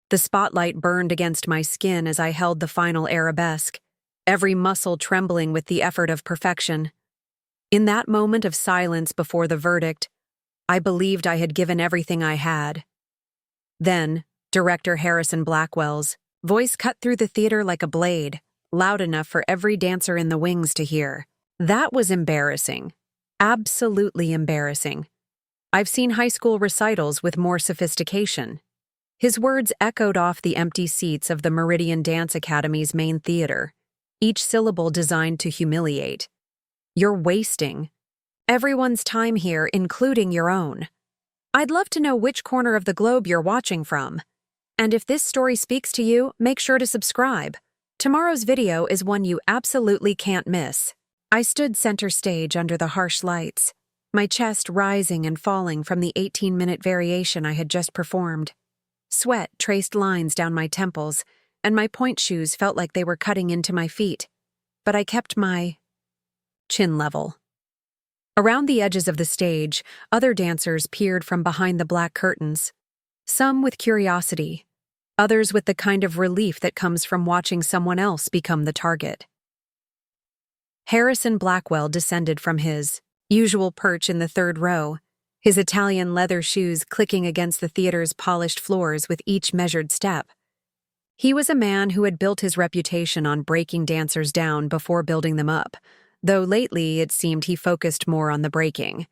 The spotlight burned against my skin as I held the final arabesque, every muscle trembling with the effort of perfection. In that moment of silence before the verdict, I believed I had given everything I had. Then, director Harrison Blackwell's voice cut through the theater like a blade, loud enough for every dancer in the wings to hear. That was embarrassing. Absolutely embarrassing. I've seen high school recitals with more sophistication. His words echoed off the empty seats of the Meridian Dance Academy's main theater, each syllable designed to humiliate. You're wasting everyone's time here, including your own. I'd love to know which corner of the globe you're watching from. And if this story speaks to you, make sure to subscribe. Tomorrow's video is one you absolutely can't miss. I stood center stage under the harsh lights, my chest rising and falling from the 18-minute variation I had just performed. Sweat traced lines down my temples, and my point shoes felt like they were cutting into my feet. But I kept my chin level. Around the edges of the stage, other dancers peered from behind the black curtains, some with curiosity, others with the kind of relief that comes from watching someone else become the target. Harrison Blackwell descended from his usual perch in the third row, his Italian leather shoes clicking against the theater's polished floors with each measured step. He was a man who had built his reputation on breaking dancers down before building them up, though lately it seemed he focused more on the breaking.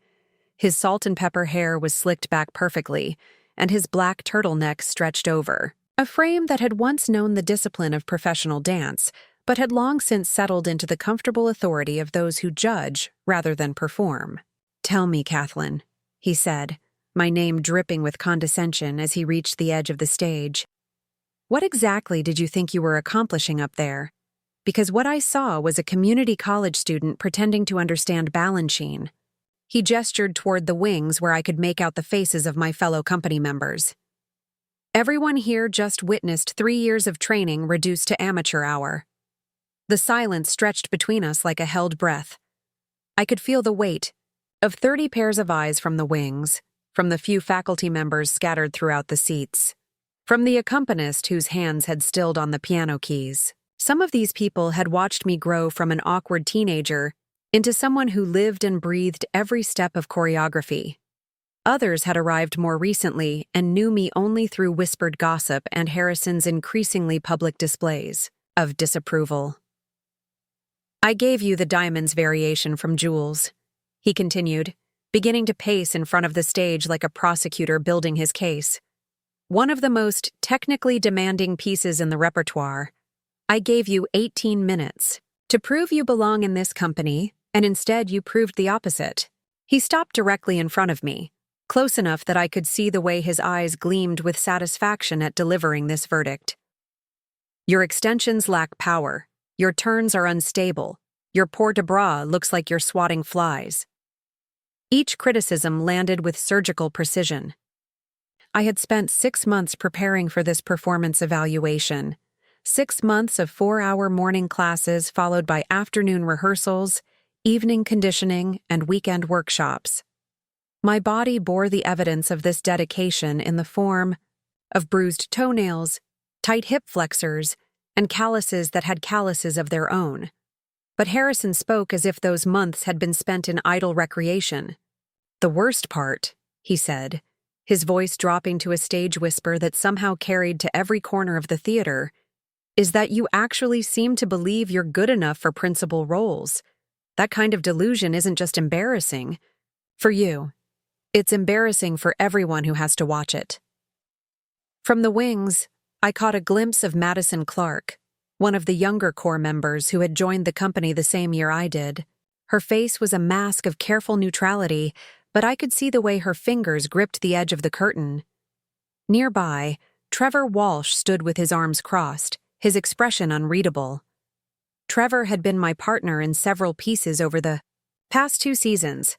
His salt and pepper hair was slicked back perfectly, and his black turtleneck stretched over, a frame that had once known the discipline of professional dance, but had long since settled into the comfortable authority of those who judge rather than perform. "Tell me, Kathleen," he said, my name dripping with condescension as he reached the edge of the stage. "What exactly did you think you were accomplishing up there? Because what I saw was a community college student pretending to understand Balanchine." He gestured toward the wings where I could make out the faces of my fellow company members. Everyone here just witnessed 3 years of training reduced to amateur hour. The silence stretched between us like a held breath. I could feel the weight of 30 pairs of eyes from the wings, from the few faculty members scattered throughout the seats, from the accompanist whose hands had stilled on the piano keys. Some of these people had watched me grow from an awkward teenager into someone who lived and breathed every step of choreography. Others had arrived more recently and knew me only through whispered gossip and Harrison's increasingly public displays of disapproval. "I gave you the diamonds variation from Jules," he continued, beginning to pace in front of the stage like a prosecutor building his case. "One of the most technically demanding pieces in the repertoire. I gave you 18 minutes to prove you belong in this company, and instead you proved the opposite." He stopped directly in front of me, close enough that I could see the way his eyes gleamed with satisfaction at delivering this verdict. "Your extensions lack power. Your turns are unstable. Your port de bras looks like you're swatting flies." Each criticism landed with surgical precision. I had spent 6 months preparing for this performance evaluation. 6 months of 4-hour morning classes followed by afternoon rehearsals, evening conditioning, and weekend workshops. My body bore the evidence of this dedication in the form of bruised toenails, tight hip flexors, and calluses that had calluses of their own. But Harrison spoke as if those months had been spent in idle recreation. "The worst part," he said, his voice dropping to a stage whisper that somehow carried to every corner of the theater, "is that you actually seem to believe you're good enough for principal roles. That kind of delusion isn't just embarrassing for you. It's embarrassing for everyone who has to watch it." From the wings, I caught a glimpse of Madison Clark, one of the younger core members who had joined the company the same year I did. Her face was a mask of careful neutrality, but I could see the way her fingers gripped the edge of the curtain. Nearby, Trevor Walsh stood with his arms crossed, his expression unreadable. Trevor had been my partner in several pieces over the past 2 seasons,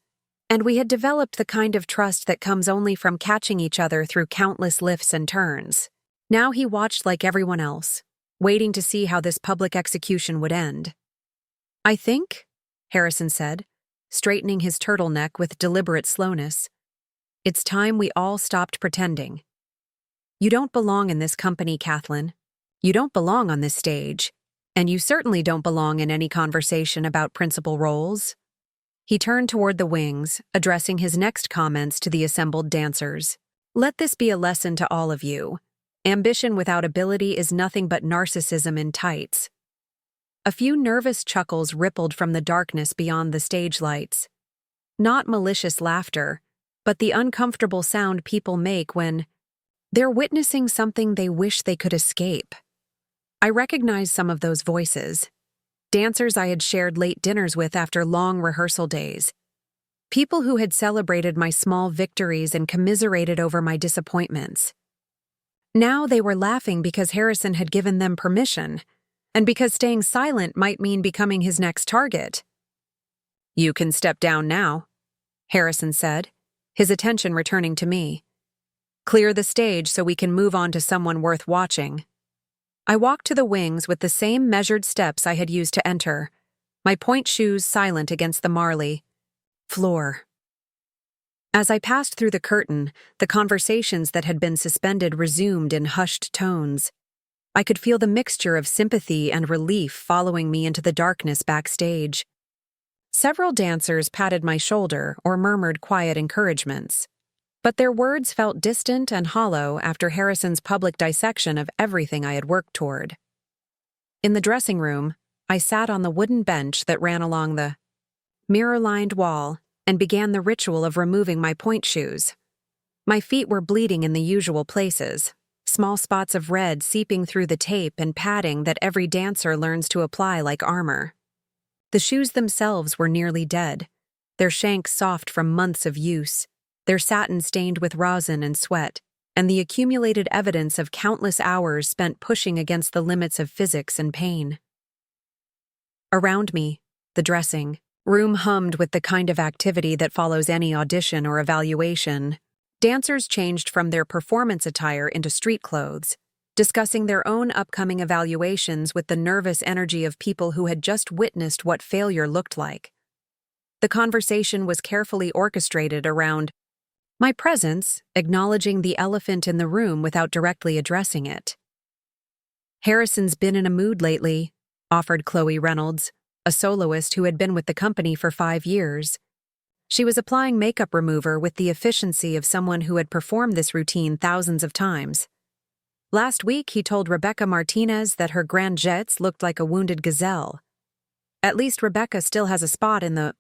and we had developed the kind of trust that comes only from catching each other through countless lifts and turns. Now he watched like everyone else, waiting to see how this public execution would end. "I think," Harrison said, straightening his turtleneck with deliberate slowness, "it's time we all stopped pretending." "You don't belong in this company, Kathleen. You don't belong on this stage. And you certainly don't belong in any conversation about principal roles." He turned toward the wings, addressing his next comments to the assembled dancers. "Let this be a lesson to all of you. Ambition without ability is nothing but narcissism in tights." A few nervous chuckles rippled from the darkness beyond the stage lights. Not malicious laughter, but the uncomfortable sound people make when they're witnessing something they wish they could escape. I recognized some of those voices. Dancers I had shared late dinners with after long rehearsal days. People who had celebrated my small victories and commiserated over my disappointments. Now they were laughing because Harrison had given them permission, and because staying silent might mean becoming his next target. "You can step down now," Harrison said, his attention returning to me. "Clear the stage so we can move on to someone worth watching." I walked to the wings with the same measured steps I had used to enter, my point shoes silent against the marley floor. As I passed through the curtain, the conversations that had been suspended resumed in hushed tones. I could feel the mixture of sympathy and relief following me into the darkness backstage. Several dancers patted my shoulder or murmured quiet encouragements, but their words felt distant and hollow after Harrison's public dissection of everything I had worked toward. In the dressing room, I sat on the wooden bench that ran along the mirror-lined wall and began the ritual of removing my point shoes. My feet were bleeding in the usual places, small spots of red seeping through the tape and padding that every dancer learns to apply like armor. The shoes themselves were nearly dead, their shanks soft from months of use, their satin stained with rosin and sweat, and the accumulated evidence of countless hours spent pushing against the limits of physics and pain. Around me, the dressing room hummed with the kind of activity that follows any audition or evaluation. Dancers changed from their performance attire into street clothes, discussing their own upcoming evaluations with the nervous energy of people who had just witnessed what failure looked like. The conversation was carefully orchestrated around my presence, acknowledging the elephant in the room without directly addressing it. "Harrison's been in a mood lately," offered Chloe Reynolds, a soloist who had been with the company for 5 years. She was applying makeup remover with the efficiency of someone who had performed this routine thousands of times. Last week, he told Rebecca Martinez that her grand jets looked like a wounded gazelle. "At least Rebecca still has a spot in the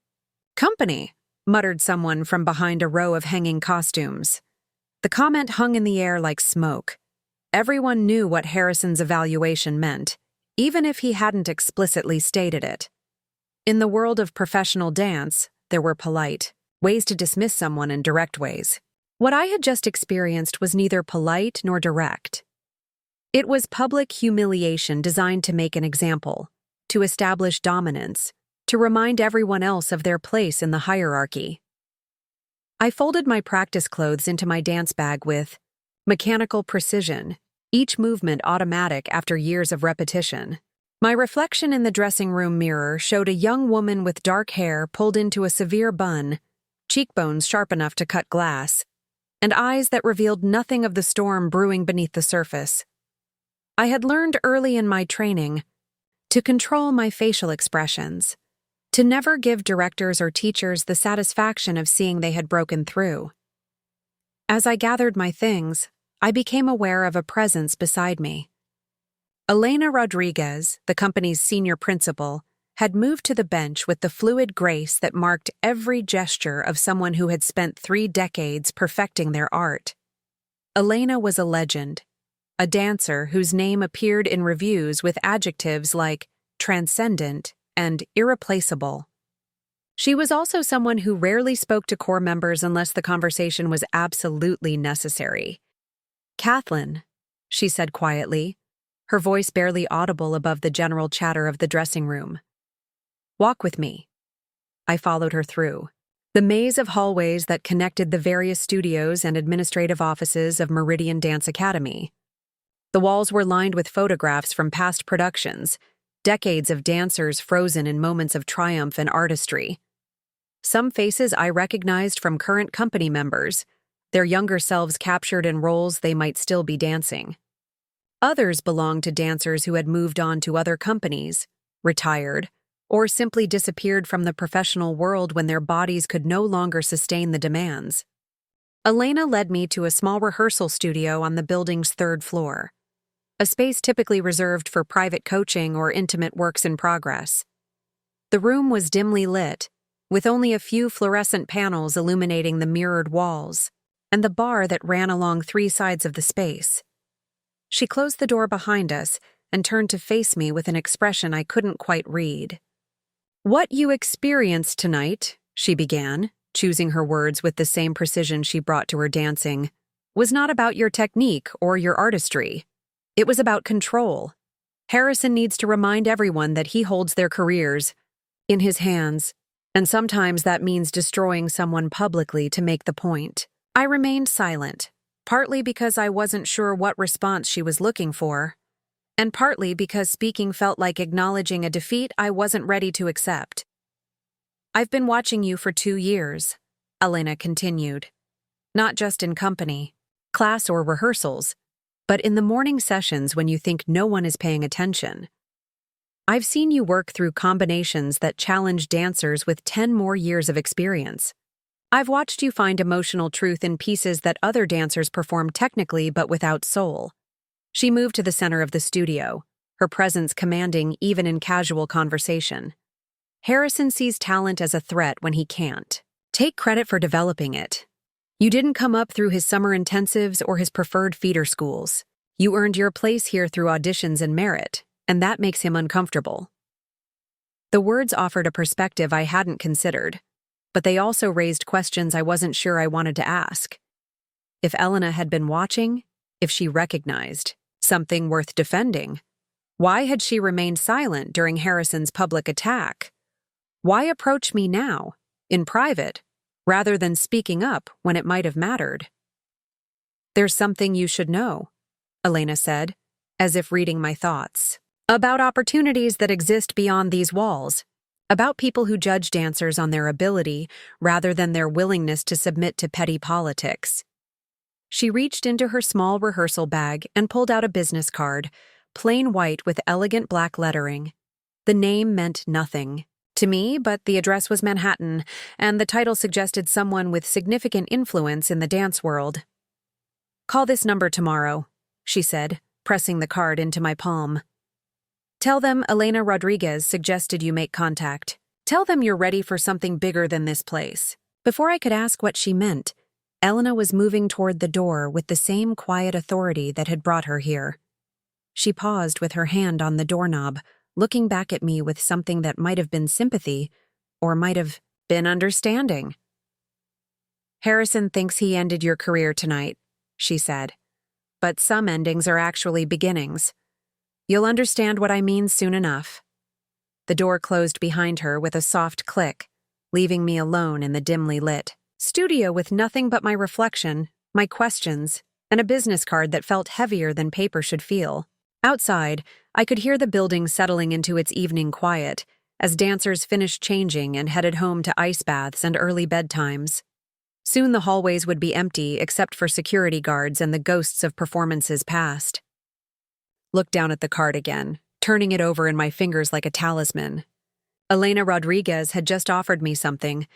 company," muttered someone from behind a row of hanging costumes. The comment hung in the air like smoke. Everyone knew what Harrison's evaluation meant, even if he hadn't explicitly stated it. In the world of professional dance, there were polite ways to dismiss someone and direct ways. What I had just experienced was neither polite nor direct. It was public humiliation designed to make an example, to establish dominance, to remind everyone else of their place in the hierarchy. I folded my practice clothes into my dance bag with mechanical precision, each movement automatic after years of repetition. My reflection in the dressing room mirror showed a young woman with dark hair pulled into a severe bun, cheekbones sharp enough to cut glass, and eyes that revealed nothing of the storm brewing beneath the surface. I had learned early in my training to control my facial expressions, to never give directors or teachers the satisfaction of seeing they had broken through. As I gathered my things, I became aware of a presence beside me. Elena Rodriguez, the company's senior principal, had moved to the bench with the fluid grace that marked every gesture of someone who had spent 3 decades perfecting their art. Elena was a legend, a dancer whose name appeared in reviews with adjectives like transcendent and irreplaceable. She was also someone who rarely spoke to core members unless the conversation was absolutely necessary. "Kathleen," she said quietly, her voice barely audible above the general chatter of the dressing room. "Walk with me." I followed her through the maze of hallways that connected the various studios and administrative offices of Meridian Dance Academy. The walls were lined with photographs from past productions, decades of dancers frozen in moments of triumph and artistry. Some faces I recognized from current company members, their younger selves captured in roles they might still be dancing. Others belonged to dancers who had moved on to other companies, retired, or simply disappeared from the professional world when their bodies could no longer sustain the demands. Elena led me to a small rehearsal studio on the building's third floor, a space typically reserved for private coaching or intimate works in progress. The room was dimly lit, with only a few fluorescent panels illuminating the mirrored walls, and the bar that ran along three sides of the space. She closed the door behind us and turned to face me with an expression I couldn't quite read. "What you experienced tonight," she began, choosing her words with the same precision she brought to her dancing, "was not about your technique or your artistry. It was about control. Harrison needs to remind everyone that he holds their careers in his hands, and sometimes that means destroying someone publicly to make the point." I remained silent, partly because I wasn't sure what response she was looking for, and partly because speaking felt like acknowledging a defeat I wasn't ready to accept. "I've been watching you for 2 years," Elena continued. "Not just in company, class or rehearsals, but in the morning sessions when you think no one is paying attention. I've seen you work through combinations that challenge dancers with 10 more years of experience. I've watched you find emotional truth in pieces that other dancers perform technically but without soul." She moved to the center of the studio, her presence commanding even in casual conversation. "Harrison sees talent as a threat when he can't. Take credit for developing it. You didn't come up through his summer intensives or his preferred feeder schools. You earned your place here through auditions and merit, and that makes him uncomfortable." The words offered a perspective I hadn't considered, but they also raised questions I wasn't sure I wanted to ask. If Elena had been watching, if she recognized something worth defending, why had she remained silent during Harrison's public attack? Why approach me now, in private, rather than speaking up when it might have mattered? "There's something you should know," Elena said, as if reading my thoughts. "About opportunities that exist beyond these walls. About people who judge dancers on their ability rather than their willingness to submit to petty politics." She reached into her small rehearsal bag and pulled out a business card, plain white with elegant black lettering. The name meant nothing to me, but the address was Manhattan, and the title suggested someone with significant influence in the dance world. "Call this number tomorrow," she said, pressing the card into my palm. "Tell them Elena Rodriguez suggested you make contact. Tell them you're ready for something bigger than this place." Before I could ask what she meant, Elena was moving toward the door with the same quiet authority that had brought her here. She paused with her hand on the doorknob, looking back at me with something that might have been sympathy, or might have been understanding. "Harrison thinks he ended your career tonight," she said. "But some endings are actually beginnings. You'll understand what I mean soon enough." The door closed behind her with a soft click, leaving me alone in the dimly lit studio with nothing but my reflection, my questions, and a business card that felt heavier than paper should feel. Outside, I could hear the building settling into its evening quiet as dancers finished changing and headed home to ice baths and early bedtimes. Soon the hallways would be empty except for security guards and the ghosts of performances past. Looked down at the card again, turning it over in my fingers like a talisman. Elena Rodriguez had just offered me something,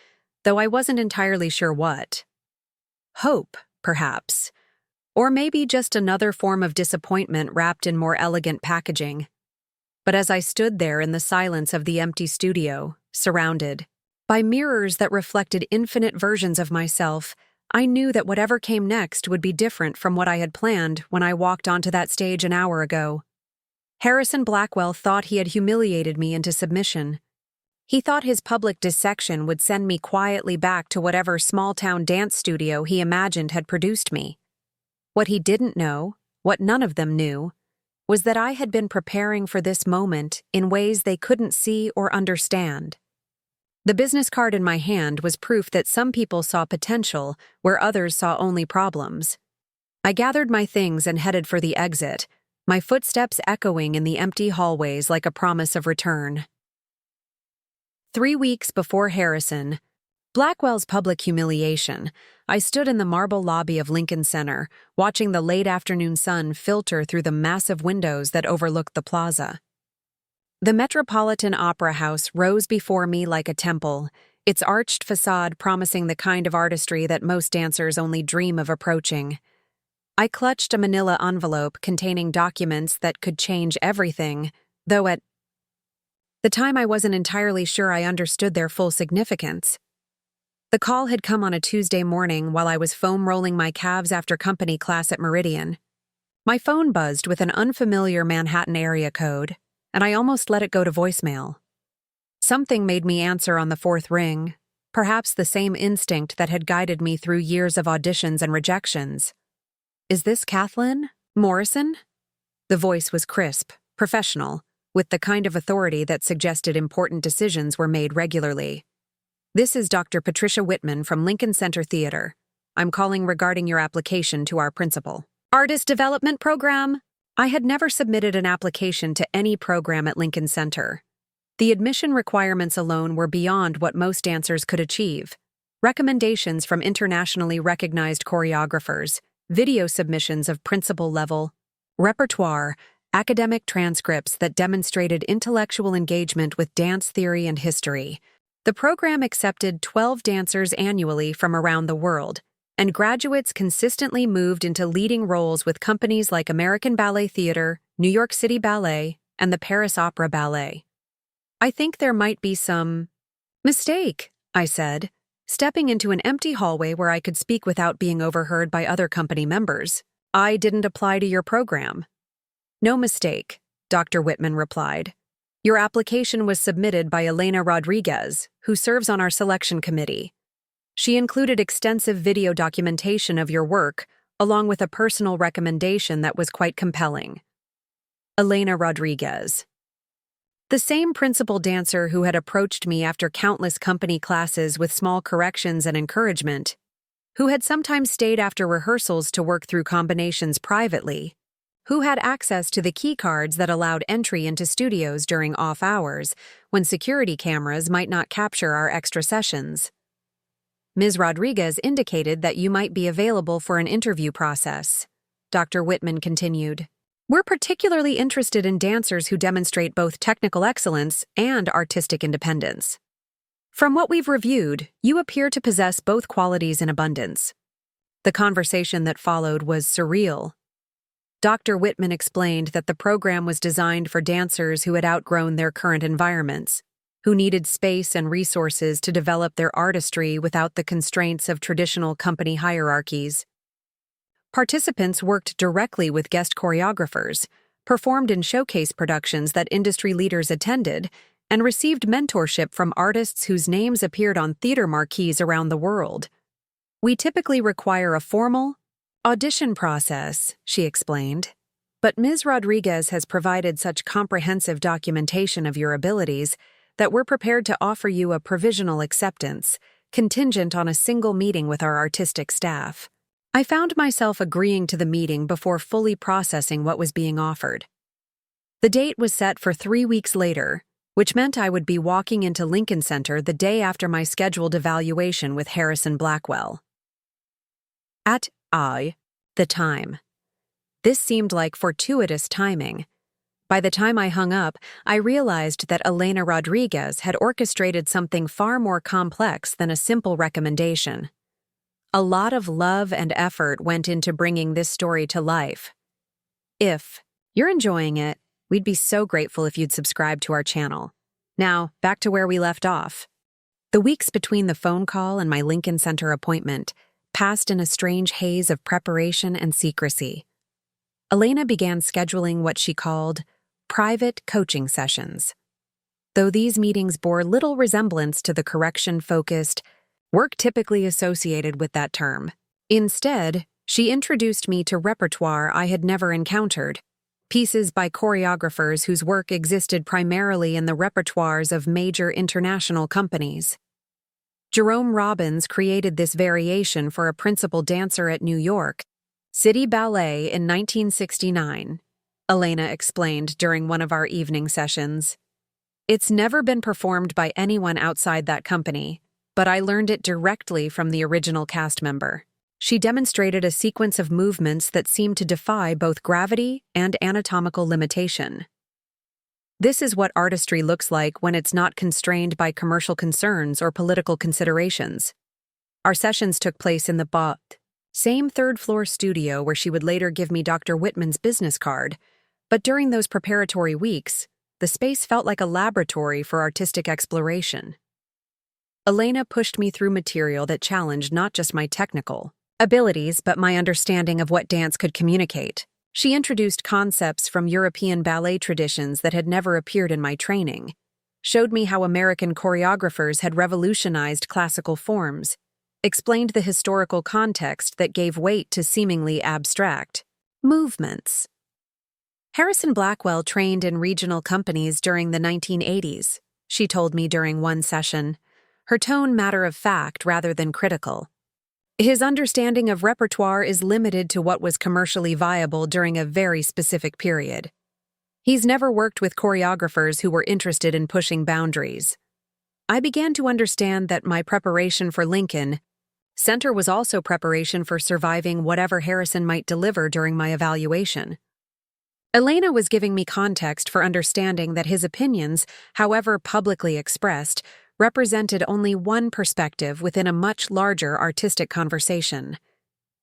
though I wasn't entirely sure what. Hope, perhaps. Or maybe just another form of disappointment wrapped in more elegant packaging. But as I stood there in the silence of the empty studio, surrounded by mirrors that reflected infinite versions of myself, I knew that whatever came next would be different from what I had planned when I walked onto that stage an hour ago. Harrison Blackwell thought he had humiliated me into submission. He thought his public dissection would send me quietly back to whatever small-town dance studio he imagined had produced me. What he didn't know, what none of them knew, was that I had been preparing for this moment in ways they couldn't see or understand. The business card in my hand was proof that some people saw potential where others saw only problems. I gathered my things and headed for the exit, my footsteps echoing in the empty hallways like a promise of return. 3 weeks before Harrison, Blackwell's public humiliation. I stood in the marble lobby of Lincoln Center, watching the late afternoon sun filter through the massive windows that overlooked the plaza. The Metropolitan Opera House rose before me like a temple, its arched facade promising the kind of artistry that most dancers only dream of approaching. I clutched a manila envelope containing documents that could change everything, though at the time I wasn't entirely sure I understood their full significance. The call had come on a Tuesday morning while I was foam rolling my calves after company class at Meridian. My phone buzzed with an unfamiliar Manhattan area code, and I almost let it go to voicemail. Something made me answer on the fourth ring, perhaps the same instinct that had guided me through years of auditions and rejections. "Is this Kathleen Morrison?" The voice was crisp, professional, with the kind of authority that suggested important decisions were made regularly. "This is Dr. Patricia Whitman from Lincoln Center Theater. I'm calling regarding your application to our principal artist development program." I had never submitted an application to any program at Lincoln Center. The admission requirements alone were beyond what most dancers could achieve. Recommendations from internationally recognized choreographers, video submissions of principal-level repertoire, academic transcripts that demonstrated intellectual engagement with dance theory and history. The program accepted 12 dancers annually from around the world, and graduates consistently moved into leading roles with companies like American Ballet Theatre, New York City Ballet, and the Paris Opera Ballet. "I think there might be some mistake," I said, stepping into an empty hallway where I could speak without being overheard by other company members. "I didn't apply to your program." "No mistake," Dr. Whitman replied. "Your application was submitted by Elena Rodriguez, who serves on our selection committee. She included extensive video documentation of your work, along with a personal recommendation that was quite compelling." Elena Rodriguez. The same principal dancer who had approached me after countless company classes with small corrections and encouragement, who had sometimes stayed after rehearsals to work through combinations privately, who had access to the key cards that allowed entry into studios during off hours when security cameras might not capture our extra sessions. "Ms. Rodriguez indicated that you might be available for an interview process," Dr. Whitman continued. "We're particularly interested in dancers who demonstrate both technical excellence and artistic independence. From what we've reviewed, you appear to possess both qualities in abundance." The conversation that followed was surreal. Dr. Whitman explained that the program was designed for dancers who had outgrown their current environments, who needed space and resources to develop their artistry without the constraints of traditional company hierarchies. Participants worked directly with guest choreographers, performed in showcase productions that industry leaders attended, and received mentorship from artists whose names appeared on theater marquees around the world. "We typically require a formal audition process," she explained, "but Ms. Rodriguez has provided such comprehensive documentation of your abilities that we're prepared to offer you a provisional acceptance, contingent on a single meeting with our artistic staff." I found myself agreeing to the meeting before fully processing what was being offered. The date was set for 3 weeks later, which meant I would be walking into Lincoln Center the day after my scheduled evaluation with Harrison Blackwell. At the time. This seemed like fortuitous timing. By the time I hung up, I realized that Elena Rodriguez had orchestrated something far more complex than a simple recommendation. A lot of love and effort went into bringing this story to life. If you're enjoying it, we'd be so grateful if you'd subscribe to our channel. Now, back to where we left off. The weeks between the phone call and my Lincoln Center appointment passed in a strange haze of preparation and secrecy. Elena began scheduling what she called private coaching sessions. Though these meetings bore little resemblance to the correction-focused work typically associated with that term. Instead, she introduced me to repertoire I had never encountered, pieces by choreographers whose work existed primarily in the repertoires of major international companies. Jerome Robbins created this variation for a principal dancer at New York City Ballet in 1969, Elena explained during one of our evening sessions. It's never been performed by anyone outside that company, but I learned it directly from the original cast member. She demonstrated a sequence of movements that seemed to defy both gravity and anatomical limitation. This is what artistry looks like when it's not constrained by commercial concerns or political considerations. Our sessions took place in the same third-floor studio where she would later give me Dr. Whitman's business card, but during those preparatory weeks, the space felt like a laboratory for artistic exploration. Elena pushed me through material that challenged not just my technical abilities but my understanding of what dance could communicate. She introduced concepts from European ballet traditions that had never appeared in my training, showed me how American choreographers had revolutionized classical forms, explained the historical context that gave weight to seemingly abstract movements. Harrison Blackwell trained in regional companies during the 1980s, she told me during one session, her tone matter-of-fact rather than critical. His understanding of repertoire is limited to what was commercially viable during a very specific period. He's never worked with choreographers who were interested in pushing boundaries. I began to understand that my preparation for Lincoln Center was also preparation for surviving whatever Harrison might deliver during my evaluation. Elena was giving me context for understanding that his opinions, however publicly expressed, represented only one perspective within a much larger artistic conversation.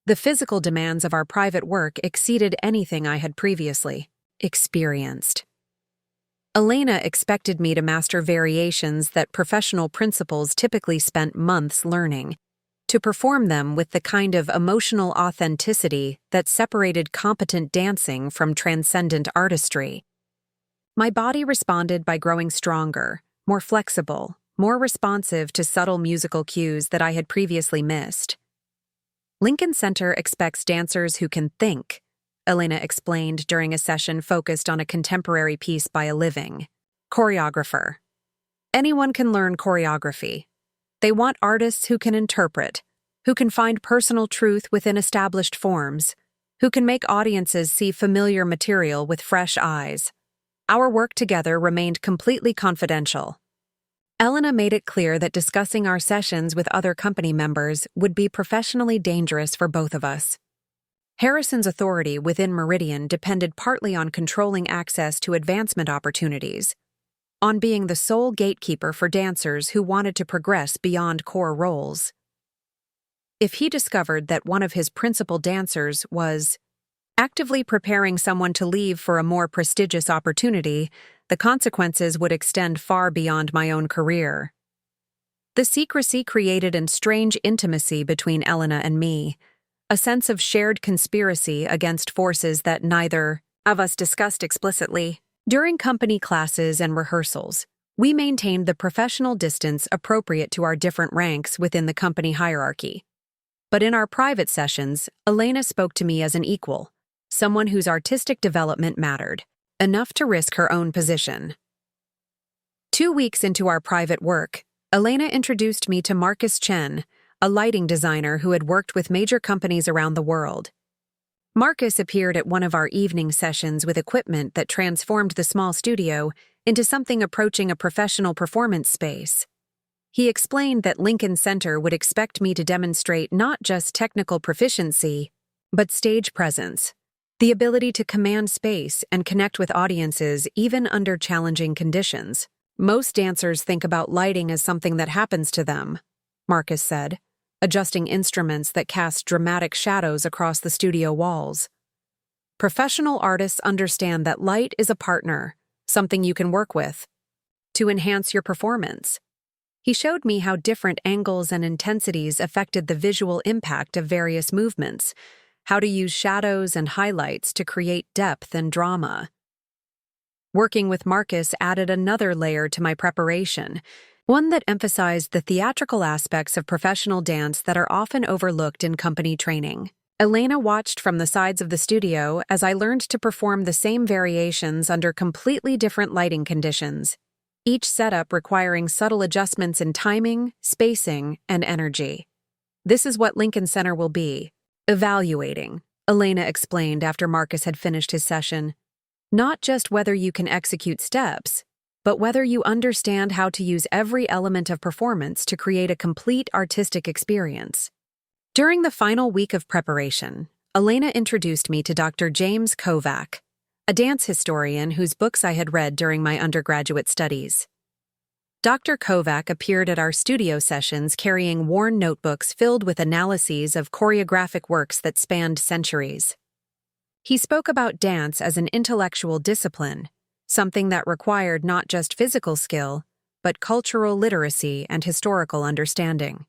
The physical demands of our private work exceeded anything I had previously experienced. Elena expected me to master variations that professional principals typically spent months learning, to perform them with the kind of emotional authenticity that separated competent dancing from transcendent artistry. My body responded by growing stronger, more flexible, more responsive to subtle musical cues that I had previously missed. Lincoln Center expects dancers who can think, Elena explained during a session focused on a contemporary piece by a living choreographer. Anyone can learn choreography. They want artists who can interpret, who can find personal truth within established forms, who can make audiences see familiar material with fresh eyes. Our work together remained completely confidential. Elena made it clear that discussing our sessions with other company members would be professionally dangerous for both of us. Harrison's authority within Meridian depended partly on controlling access to advancement opportunities, on being the sole gatekeeper for dancers who wanted to progress beyond core roles. If he discovered that one of his principal dancers was actively preparing someone to leave for a more prestigious opportunity, the consequences would extend far beyond my own career. The secrecy created a strange intimacy between Elena and me, a sense of shared conspiracy against forces that neither of us discussed explicitly. During company classes and rehearsals, we maintained the professional distance appropriate to our different ranks within the company hierarchy. But in our private sessions, Elena spoke to me as an equal, someone whose artistic development mattered, enough to risk her own position. 2 weeks into our private work, Elena introduced me to Marcus Chen, a lighting designer who had worked with major companies around the world. Marcus appeared at one of our evening sessions with equipment that transformed the small studio into something approaching a professional performance space. He explained that Lincoln Center would expect me to demonstrate not just technical proficiency, but stage presence, the ability to command space and connect with audiences even under challenging conditions. Most dancers think about lighting as something that happens to them, Marcus said, adjusting instruments that cast dramatic shadows across the studio walls. Professional artists understand that light is a partner, something you can work with, to enhance your performance. He showed me how different angles and intensities affected the visual impact of various movements, how to use shadows and highlights to create depth and drama. Working with Marcus added another layer to my preparation, one that emphasized the theatrical aspects of professional dance that are often overlooked in company training. Elena watched from the sides of the studio as I learned to perform the same variations under completely different lighting conditions, each setup requiring subtle adjustments in timing, spacing, and energy. This is what Lincoln Center will be. Evaluating, Elena explained after Marcus had finished his session. Not just whether you can execute steps, but whether you understand how to use every element of performance to create a complete artistic experience. During the final week of preparation, Elena introduced me to Dr. James Kovac, a dance historian whose books I had read during my undergraduate studies. Dr. Kovac appeared at our studio sessions carrying worn notebooks filled with analyses of choreographic works that spanned centuries. He spoke about dance as an intellectual discipline, something that required not just physical skill, but cultural literacy and historical understanding.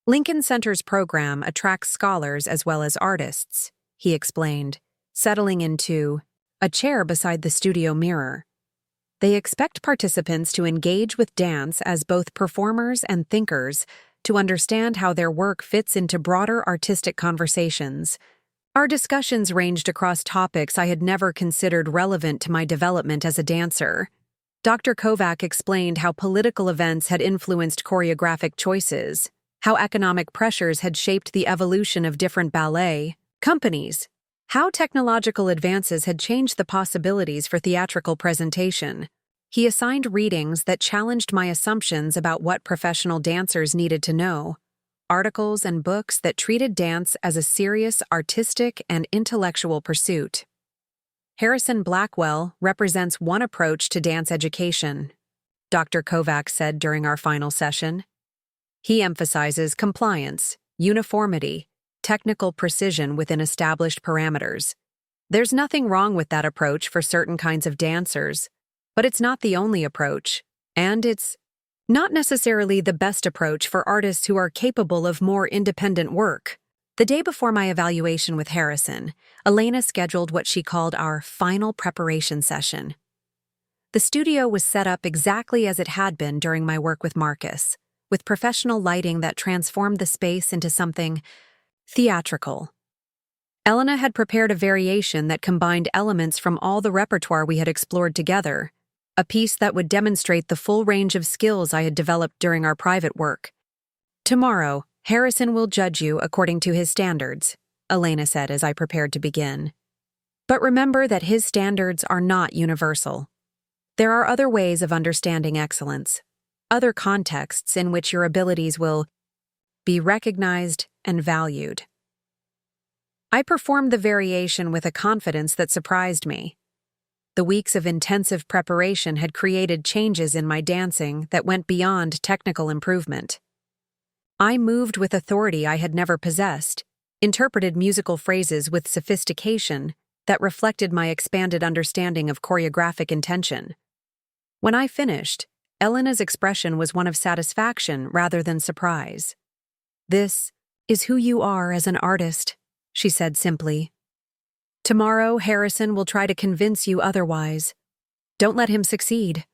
Lincoln Center's program attracts scholars as well as artists, he explained, settling into a chair beside the studio mirror. They expect participants to engage with dance as both performers and thinkers to understand how their work fits into broader artistic conversations. Our discussions ranged across topics I had never considered relevant to my development as a dancer. Dr. Kovac explained how political events had influenced choreographic choices, how economic pressures had shaped the evolution of different ballet companies, how technological advances had changed the possibilities for theatrical presentation. He assigned readings that challenged my assumptions about what professional dancers needed to know, articles and books that treated dance as a serious artistic and intellectual pursuit. Harrison Blackwell represents one approach to dance education, Dr. Kovac said during our final session. He emphasizes compliance, uniformity, technical precision within established parameters. There's nothing wrong with that approach for certain kinds of dancers, but it's not the only approach, and it's not necessarily the best approach for artists who are capable of more independent work. The day before my evaluation with Harrison, Elena scheduled what she called our final preparation session. The studio was set up exactly as it had been during my work with Marcus, with professional lighting that transformed the space into something theatrical. Elena had prepared a variation that combined elements from all the repertoire we had explored together, a piece that would demonstrate the full range of skills I had developed during our private work. Tomorrow, Harrison will judge you according to his standards, Elena said as I prepared to begin. But remember that his standards are not universal. There are other ways of understanding excellence, other contexts in which your abilities will be recognized and valued. I performed the variation with a confidence that surprised me. The weeks of intensive preparation had created changes in my dancing that went beyond technical improvement. I moved with authority I had never possessed, interpreted musical phrases with sophistication that reflected my expanded understanding of choreographic intention. When I finished, Elena's expression was one of satisfaction rather than surprise. "This is who you are as an artist," she said simply. "Tomorrow, Harrison will try to convince you otherwise. Don't let him succeed."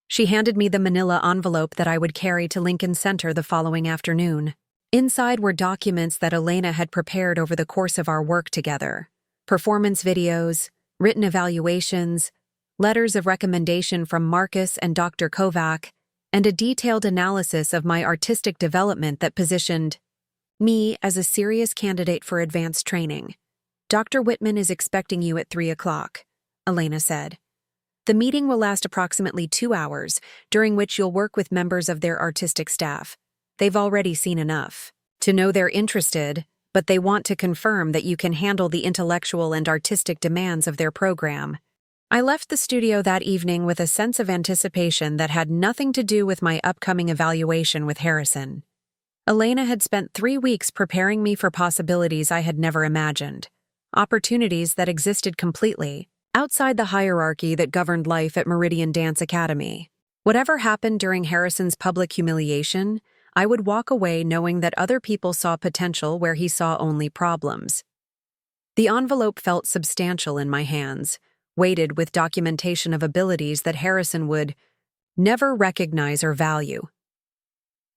She handed me the manila envelope that I would carry to Lincoln Center the following afternoon. Inside were documents that Elena had prepared over the course of our work together: performance videos, written evaluations, letters of recommendation from Marcus and Dr. Kovac, and a detailed analysis of my artistic development that positioned me as a serious candidate for advanced training. "Dr. Whitman is expecting you at 3 o'clock, Elena said. "The meeting will last approximately 2 hours, during which you'll work with members of their artistic staff. They've already seen enough to know they're interested, but they want to confirm that you can handle the intellectual and artistic demands of their program." I left the studio that evening with a sense of anticipation that had nothing to do with my upcoming evaluation with Harrison. Elena had spent 3 weeks preparing me for possibilities I had never imagined, opportunities that existed completely outside the hierarchy that governed life at Meridian Dance Academy. Whatever happened during Harrison's public humiliation, I would walk away knowing that other people saw potential where he saw only problems. The envelope felt substantial in my hands, weighted with documentation of abilities that Harrison would never recognize or value.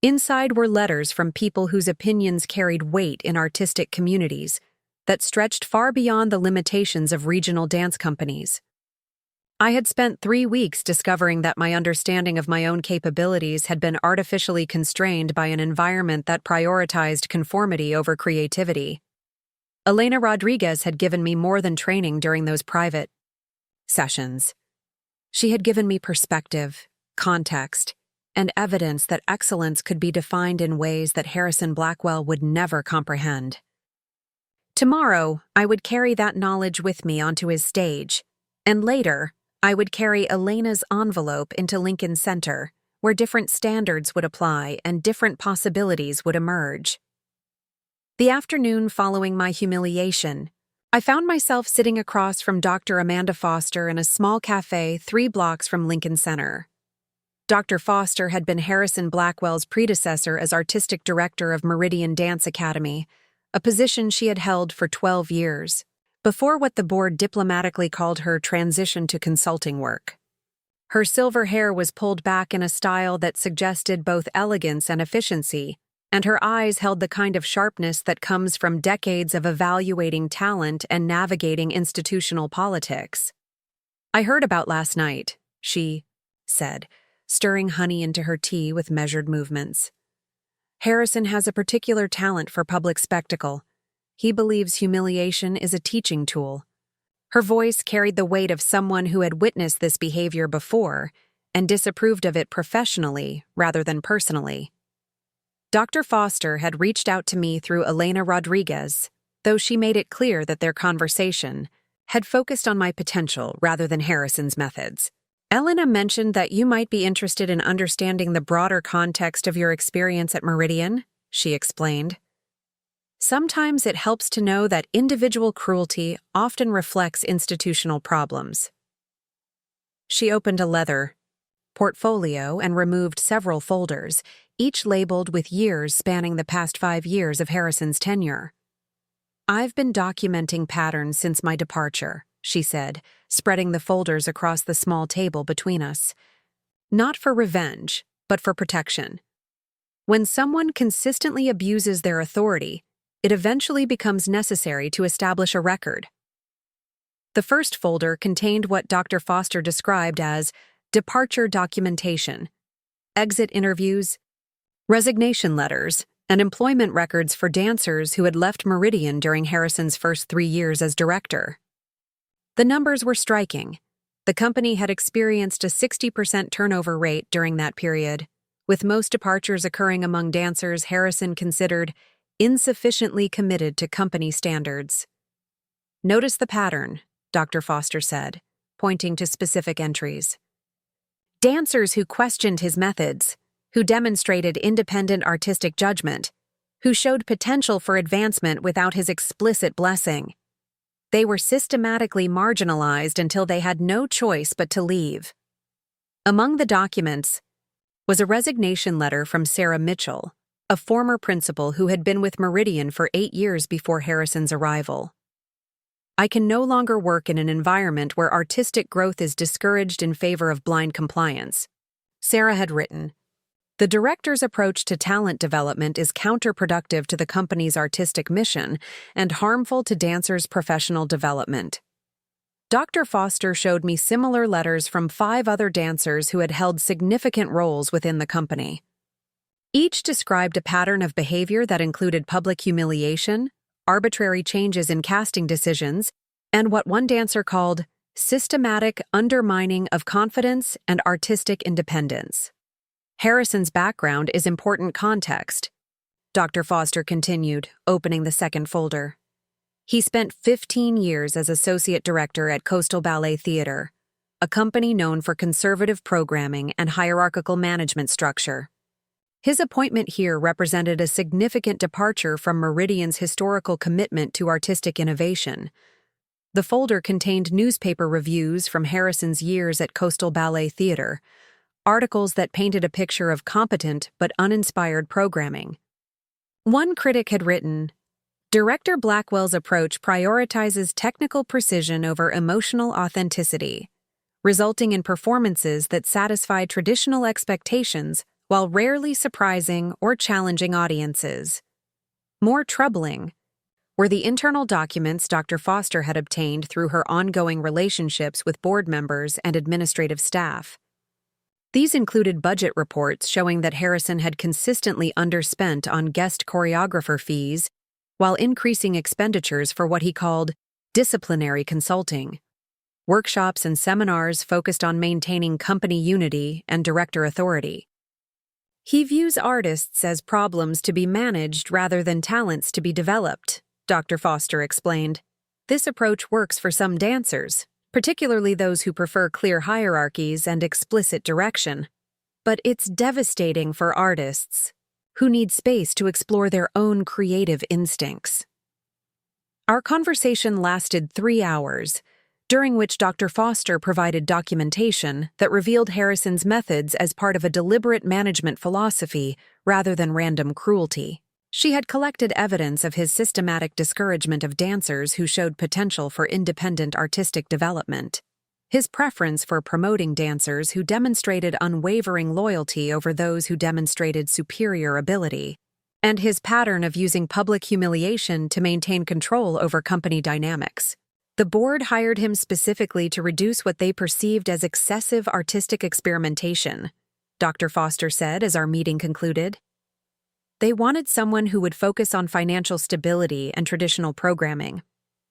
Inside were letters from people whose opinions carried weight in artistic communities that stretched far beyond the limitations of regional dance companies. I had spent 3 weeks discovering that my understanding of my own capabilities had been artificially constrained by an environment that prioritized conformity over creativity. Elena Rodriguez had given me more than training during those private sessions. She had given me perspective, context, and evidence that excellence could be defined in ways that Harrison Blackwell would never comprehend. Tomorrow, I would carry that knowledge with me onto his stage, and later, I would carry Elena's envelope into Lincoln Center, where different standards would apply and different possibilities would emerge. The afternoon following my humiliation, I found myself sitting across from Dr. Amanda Foster in a small cafe 3 blocks from Lincoln Center. Dr. Foster had been Harrison Blackwell's predecessor as artistic director of Meridian Dance Academy, a position she had held for 12 years, before what the board diplomatically called her transition to consulting work. Her silver hair was pulled back in a style that suggested both elegance and efficiency, and her eyes held the kind of sharpness that comes from decades of evaluating talent and navigating institutional politics. "I heard about last night," she said, stirring honey into her tea with measured movements. "Harrison has a particular talent for public spectacle. He believes humiliation is a teaching tool." Her voice carried the weight of someone who had witnessed this behavior before and disapproved of it professionally rather than personally. Dr. Foster had reached out to me through Elena Rodriguez, though she made it clear that their conversation had focused on my potential rather than Harrison's methods. "Elena mentioned that you might be interested in understanding the broader context of your experience at Meridian," she explained. "Sometimes it helps to know that individual cruelty often reflects institutional problems." She opened a leather portfolio and removed several folders, each labeled with years spanning the past 5 years of Harrison's tenure. "I've been documenting patterns since my departure," she said, spreading the folders across the small table between us. "Not for revenge, but for protection. When someone consistently abuses their authority, it eventually becomes necessary to establish a record." The first folder contained what Dr. Foster described as departure documentation, exit interviews, resignation letters, and employment records for dancers who had left Meridian during Harrison's first 3 years as director. The numbers were striking. The company had experienced a 60% turnover rate during that period, with most departures occurring among dancers Harrison considered insufficiently committed to company standards. "Notice the pattern," Dr. Foster said, pointing to specific entries. "Dancers who questioned his methods, who demonstrated independent artistic judgment, who showed potential for advancement without his explicit blessing. They were systematically marginalized until they had no choice but to leave." Among the documents was a resignation letter from Sarah Mitchell, a former principal who had been with Meridian for 8 years before Harrison's arrival. "I can no longer work in an environment where artistic growth is discouraged in favor of blind compliance," Sarah had written. "The director's approach to talent development is counterproductive to the company's artistic mission and harmful to dancers' professional development." Dr. Foster showed me similar letters from 5 other dancers who had held significant roles within the company. Each described a pattern of behavior that included public humiliation, arbitrary changes in casting decisions, and what one dancer called systematic undermining of confidence and artistic independence. "Harrison's background is important context," Dr. Foster continued, opening the second folder. "He spent 15 years as associate director at Coastal Ballet Theater, a company known for conservative programming and hierarchical management structure. His appointment here represented a significant departure from Meridian's historical commitment to artistic innovation." The folder contained newspaper reviews from Harrison's years at Coastal Ballet Theater, articles that painted a picture of competent but uninspired programming. One critic had written, "Director Blackwell's approach prioritizes technical precision over emotional authenticity, resulting in performances that satisfy traditional expectations while rarely surprising or challenging audiences." More troubling were the internal documents Dr. Foster had obtained through her ongoing relationships with board members and administrative staff. These included budget reports showing that Harrison had consistently underspent on guest choreographer fees while increasing expenditures for what he called disciplinary consulting. workshops and seminars focused on maintaining company unity and director authority. He views artists as problems to be managed rather than talents to be developed, Dr. Foster explained. This approach works for some dancers, particularly those who prefer clear hierarchies and explicit direction. But it's devastating for artists who need space to explore their own creative instincts. Our conversation lasted 3 hours, during which Dr. Foster provided documentation that revealed Harrison's methods as part of a deliberate management philosophy rather than random cruelty. She had collected evidence of his systematic discouragement of dancers who showed potential for independent artistic development, his preference for promoting dancers who demonstrated unwavering loyalty over those who demonstrated superior ability, and his pattern of using public humiliation to maintain control over company dynamics. The board hired him specifically to reduce what they perceived as excessive artistic experimentation, Dr. Foster said as our meeting concluded. They wanted someone who would focus on financial stability and traditional programming.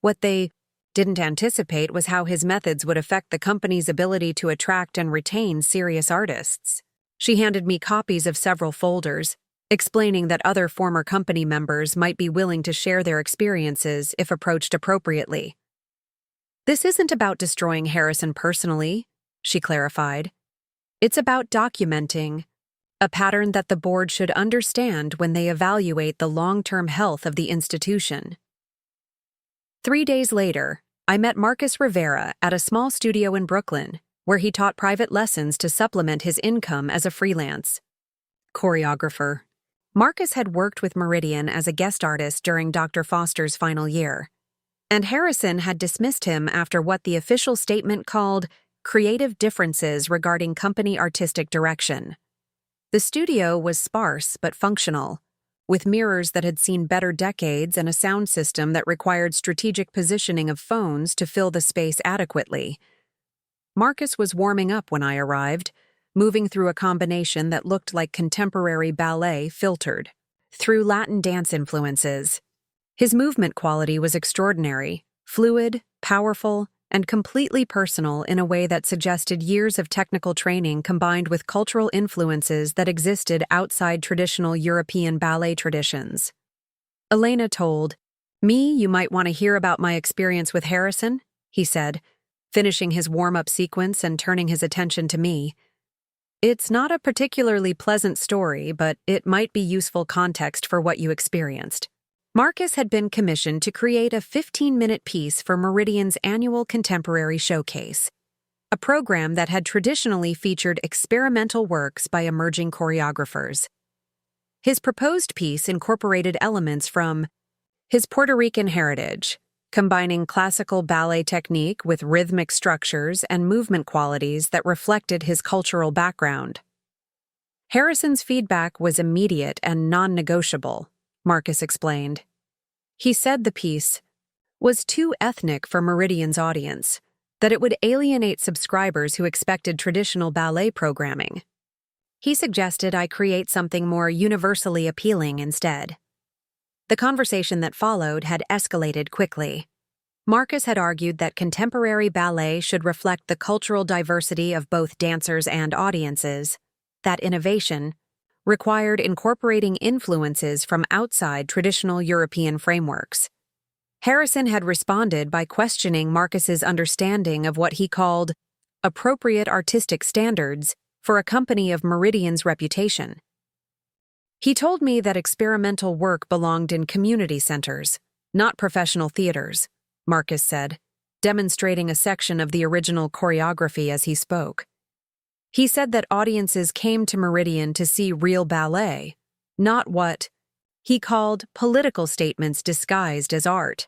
What they didn't anticipate was how his methods would affect the company's ability to attract and retain serious artists. She handed me copies of several folders, explaining that other former company members might be willing to share their experiences if approached appropriately. This isn't about destroying Harrison personally, she clarified. It's about documenting a pattern that the board should understand when they evaluate the long-term health of the institution. 3 days later, I met Marcus Rivera at a small studio in Brooklyn, where he taught private lessons to supplement his income as a freelance choreographer. Marcus had worked with Meridian as a guest artist during Dr. Foster's final year, and Harrison had dismissed him after what the official statement called creative differences regarding company artistic direction. The studio was sparse but functional, with mirrors that had seen better decades and a sound system that required strategic positioning of phones to fill the space adequately. Marcus was warming up when I arrived, moving through a combination that looked like contemporary ballet filtered through Latin dance influences. His movement quality was extraordinary, fluid, powerful, and completely personal in a way that suggested years of technical training combined with cultural influences that existed outside traditional European ballet traditions. Elena told me, "You might want to hear about my experience with Harrison," he said, finishing his warm-up sequence and turning his attention to me. "It's not a particularly pleasant story, but it might be useful context for what you experienced." Marcus had been commissioned to create a 15-minute piece for Meridian's annual Contemporary Showcase, a program that had traditionally featured experimental works by emerging choreographers. His proposed piece incorporated elements from his Puerto Rican heritage, combining classical ballet technique with rhythmic structures and movement qualities that reflected his cultural background. Harrison's feedback was immediate and non-negotiable, Marcus explained. He said the piece was too ethnic for Meridian's audience, that it would alienate subscribers who expected traditional ballet programming. He suggested I create something more universally appealing instead. The conversation that followed had escalated quickly. Marcus had argued that contemporary ballet should reflect the cultural diversity of both dancers and audiences, that innovation required incorporating influences from outside traditional European frameworks. Harrison had responded by questioning Marcus's understanding of what he called appropriate artistic standards for a company of Meridian's reputation. He told me that experimental work belonged in community centers, not professional theaters, Marcus said, demonstrating a section of the original choreography as he spoke. He said that audiences came to Meridian to see real ballet, not what he called political statements disguised as art.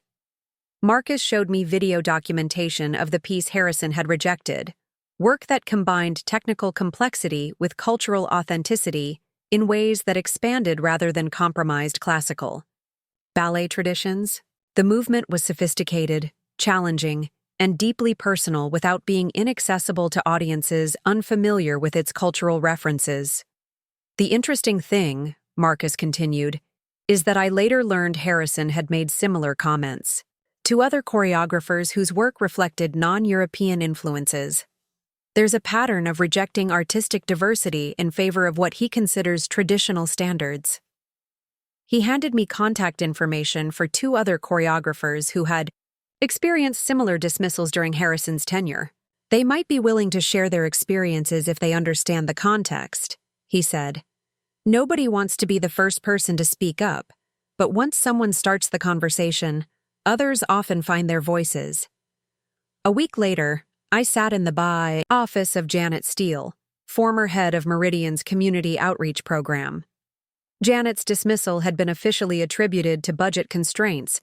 Marcus showed me video documentation of the piece Harrison had rejected, work that combined technical complexity with cultural authenticity in ways that expanded rather than compromised classical ballet traditions. The movement was sophisticated, challenging, and deeply personal without being inaccessible to audiences unfamiliar with its cultural references. The interesting thing, Marcus continued, is that I later learned Harrison had made similar comments. to other choreographers whose work reflected non-European influences. There's a pattern of rejecting artistic diversity in favor of what he considers traditional standards. He handed me contact information for 2 other choreographers who had experienced similar dismissals during Harrison's tenure. They might be willing to share their experiences if they understand the context, he said. Nobody wants to be the first person to speak up, but once someone starts the conversation, others often find their voices. A week later, I sat in the by office of Janet Steele, former head of Meridian's community outreach program. Janet's dismissal had been officially attributed to budget constraints,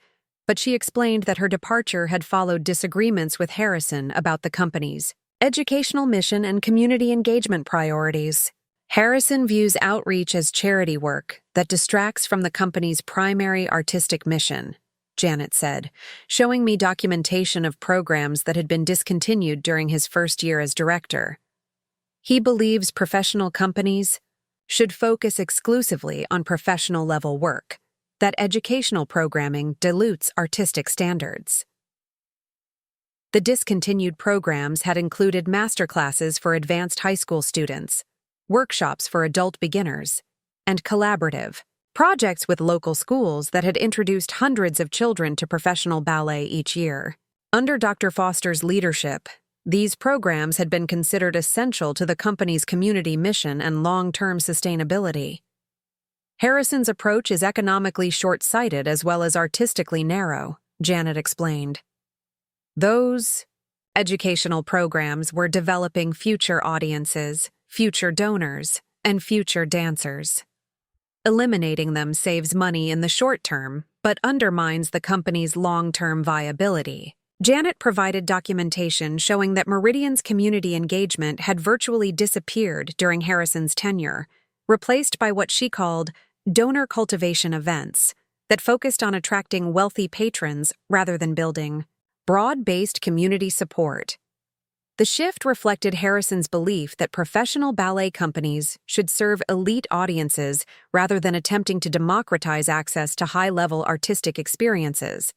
but she explained that her departure had followed disagreements with Harrison about the company's educational mission and community engagement priorities. Harrison views outreach as charity work that distracts from the company's primary artistic mission, Janet said, showing me documentation of programs that had been discontinued during his first year as director. He believes professional companies should focus exclusively on professional-level work, that educational programming dilutes artistic standards. The discontinued programs had included masterclasses for advanced high school students, workshops for adult beginners, and collaborative projects with local schools that had introduced hundreds of children to professional ballet each year. Under Dr. Foster's leadership, these programs had been considered essential to the company's community mission and long-term sustainability. Harrison's approach is economically short-sighted as well as artistically narrow, Janet explained. Those educational programs were developing future audiences, future donors, and future dancers. Eliminating them saves money in the short term, but undermines the company's long-term viability. Janet provided documentation showing that Meridian's community engagement had virtually disappeared during Harrison's tenure, replaced by what she called donor cultivation events that focused on attracting wealthy patrons rather than building broad-based community support. The shift reflected Harrison's belief that professional ballet companies should serve elite audiences rather than attempting to democratize access to high-level artistic experiences.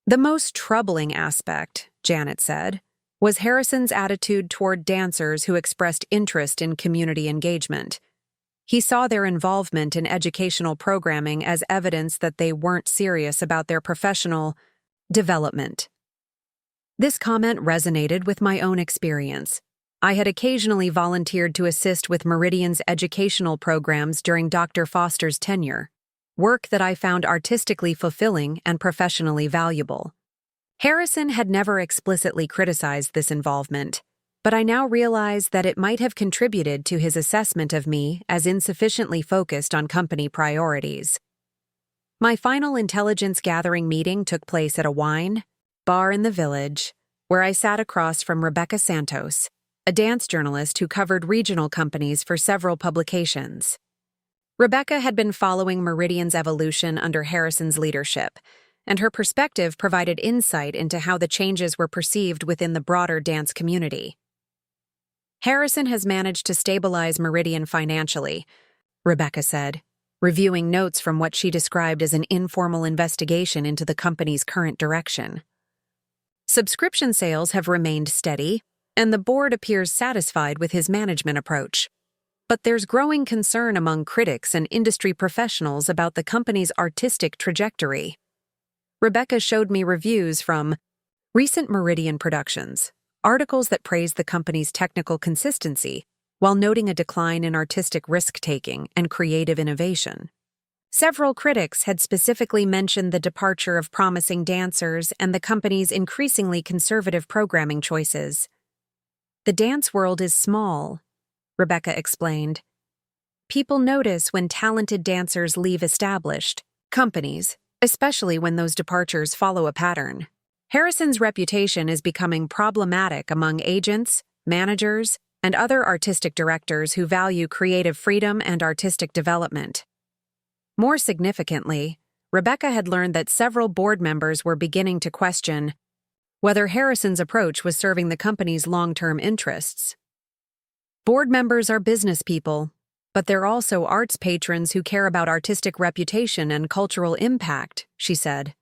The most troubling aspect, Janet said, was Harrison's attitude toward dancers who expressed interest in community engagement. He saw their involvement in educational programming as evidence that they weren't serious about their professional development. This comment resonated with my own experience. I had occasionally volunteered to assist with Meridian's educational programs during Dr. Foster's tenure, work that I found artistically fulfilling and professionally valuable. Harrison had never explicitly criticized this involvement, but I now realize that it might have contributed to his assessment of me as insufficiently focused on company priorities. My final intelligence-gathering meeting took place at a wine bar in the village, where I sat across from Rebecca Santos, a dance journalist who covered regional companies for several publications. Rebecca had been following Meridian's evolution under Harrison's leadership, and her perspective provided insight into how the changes were perceived within the broader dance community. Harrison has managed to stabilize Meridian financially, Rebecca said, reviewing notes from what she described as an informal investigation into the company's current direction. Subscription sales have remained steady, and the board appears satisfied with his management approach. But there's growing concern among critics and industry professionals about the company's artistic trajectory. Rebecca showed me reviews from recent Meridian productions, articles that praised the company's technical consistency, while noting a decline in artistic risk-taking and creative innovation. Several critics had specifically mentioned the departure of promising dancers and the company's increasingly conservative programming choices. The dance world is small, Rebecca explained. People notice when talented dancers leave established companies, especially when those departures follow a pattern. Harrison's reputation is becoming problematic among agents, managers, and other artistic directors who value creative freedom and artistic development. More significantly, Rebecca had learned that several board members were beginning to question whether Harrison's approach was serving the company's long-term interests. Board members are business people, but they're also arts patrons who care about artistic reputation and cultural impact, she said.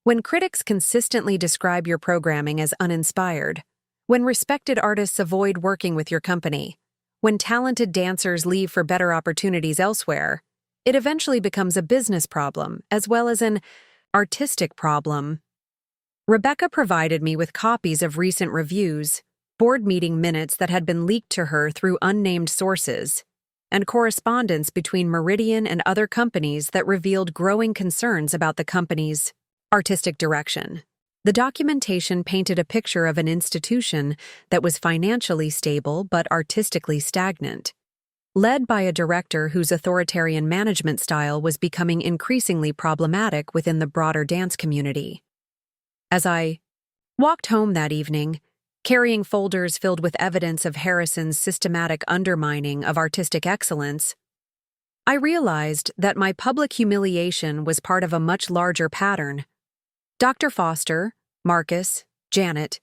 When critics consistently describe your programming as uninspired, when respected artists avoid working with your company, when talented dancers leave for better opportunities elsewhere, it eventually becomes a business problem as well as an artistic problem. Rebecca provided me with copies of recent reviews, board meeting minutes that had been leaked to her through unnamed sources, and correspondence between Meridian and other companies that revealed growing concerns about the company's artistic direction. The documentation painted a picture of an institution that was financially stable but artistically stagnant, led by a director whose authoritarian management style was becoming increasingly problematic within the broader dance community. As I walked home that evening, carrying folders filled with evidence of Harrison's systematic undermining of artistic excellence, I realized that my public humiliation was part of a much larger pattern. Dr. Foster, Marcus, Janet,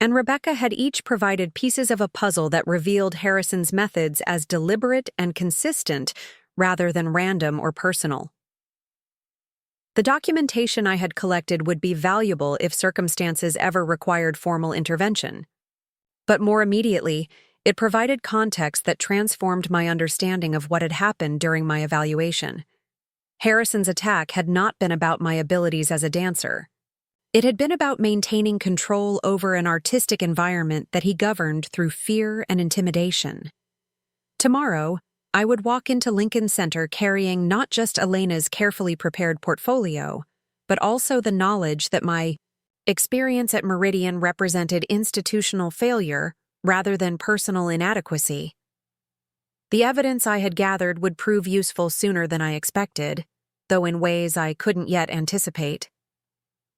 and Rebecca had each provided pieces of a puzzle that revealed Harrison's methods as deliberate and consistent rather than random or personal. The documentation I had collected would be valuable if circumstances ever required formal intervention. But more immediately, it provided context that transformed my understanding of what had happened during my evaluation. Harrison's attack had not been about my abilities as a dancer. It had been about maintaining control over an artistic environment that he governed through fear and intimidation. Tomorrow, I would walk into Lincoln Center carrying not just Elena's carefully prepared portfolio, but also the knowledge that my experience at Meridian represented institutional failure rather than personal inadequacy. The evidence I had gathered would prove useful sooner than I expected, though in ways I couldn't yet anticipate.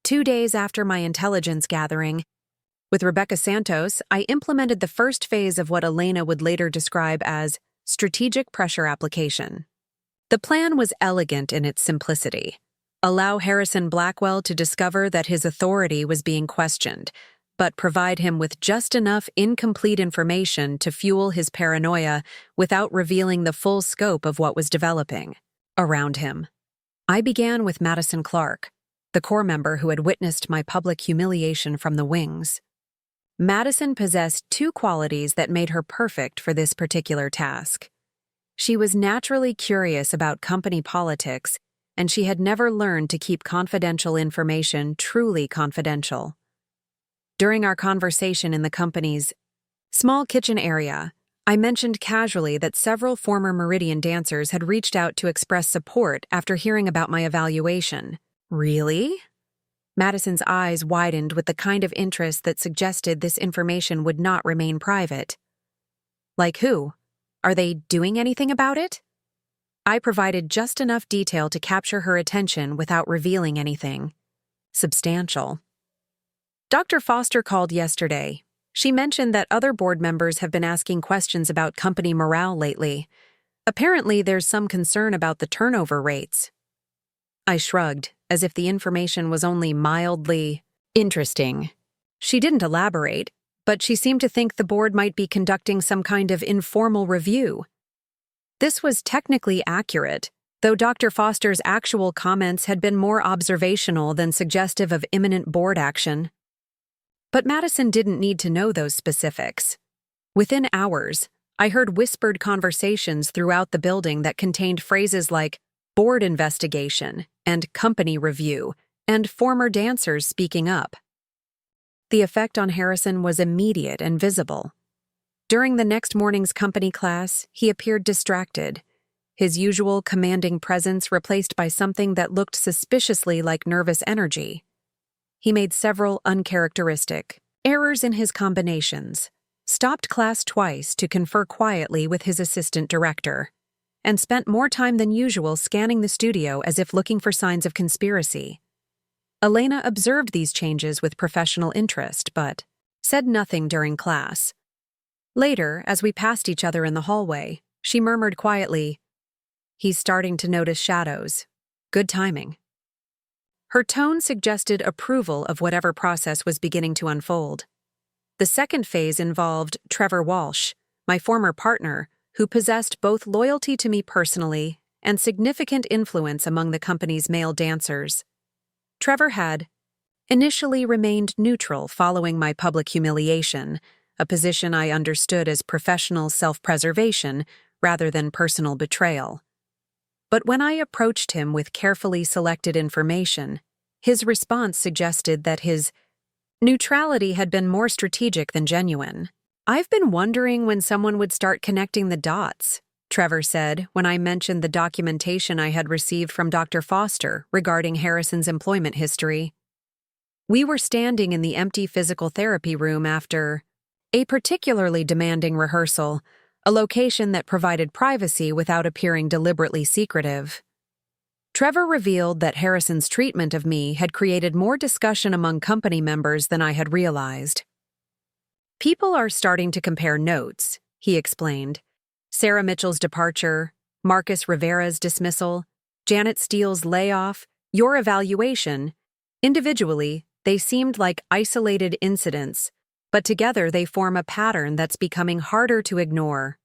2 days after my intelligence gathering, with Rebecca Santos, I implemented the first phase of what Elena would later describe as strategic pressure application. The plan was elegant in its simplicity. Allow Harrison Blackwell to discover that his authority was being questioned, but provide him with just enough incomplete information to fuel his paranoia without revealing the full scope of what was developing around him. I began with Madison Clark, the core member who had witnessed my public humiliation from the wings. Madison possessed 2 qualities that made her perfect for this particular task. She was naturally curious about company politics, and she had never learned to keep confidential information truly confidential. During our conversation in the company's small kitchen area, I mentioned casually that several former Meridian dancers had reached out to express support after hearing about my evaluation. Really? Madison's eyes widened with the kind of interest that suggested this information would not remain private. Like who? Are they doing anything about it? I provided just enough detail to capture her attention without revealing anything substantial. Dr. Foster called yesterday. She mentioned that other board members have been asking questions about company morale lately. Apparently, there's some concern about the turnover rates. I shrugged, as if the information was only mildly interesting. She didn't elaborate, but she seemed to think the board might be conducting some kind of informal review. This was technically accurate, though Dr. Foster's actual comments had been more observational than suggestive of imminent board action. But Madison didn't need to know those specifics. Within hours, I heard whispered conversations throughout the building that contained phrases like board investigation and company review, and former dancers speaking up. The effect on Harrison was immediate and visible. During the next morning's company class, he appeared distracted, his usual commanding presence replaced by something that looked suspiciously like nervous energy. He made several uncharacteristic errors in his combinations, stopped class twice to confer quietly with his assistant director, and spent more time than usual scanning the studio as if looking for signs of conspiracy. Elena observed these changes with professional interest, but said nothing during class. Later, as we passed each other in the hallway, she murmured quietly, "He's starting to notice shadows. Good timing." Her tone suggested approval of whatever process was beginning to unfold. The second phase involved Trevor Walsh, my former partner, who possessed both loyalty to me personally and significant influence among the company's male dancers. Trevor had, initially remained neutral following my public humiliation, a position I understood as professional self-preservation rather than personal betrayal. But when I approached him with carefully selected information, his response suggested that his neutrality had been more strategic than genuine. "I've been wondering when someone would start connecting the dots," Trevor said when I mentioned the documentation I had received from Dr. Foster regarding Harrison's employment history. We were standing in the empty physical therapy room after a particularly demanding rehearsal, a location that provided privacy without appearing deliberately secretive. Trevor revealed that Harrison's treatment of me had created more discussion among company members than I had realized. "People are starting to compare notes," he explained. "Sarah Mitchell's departure, Marcus Rivera's dismissal, Janet Steele's layoff, your evaluation. Individually, they seemed like isolated incidents, but together they form a pattern that's becoming harder to ignore."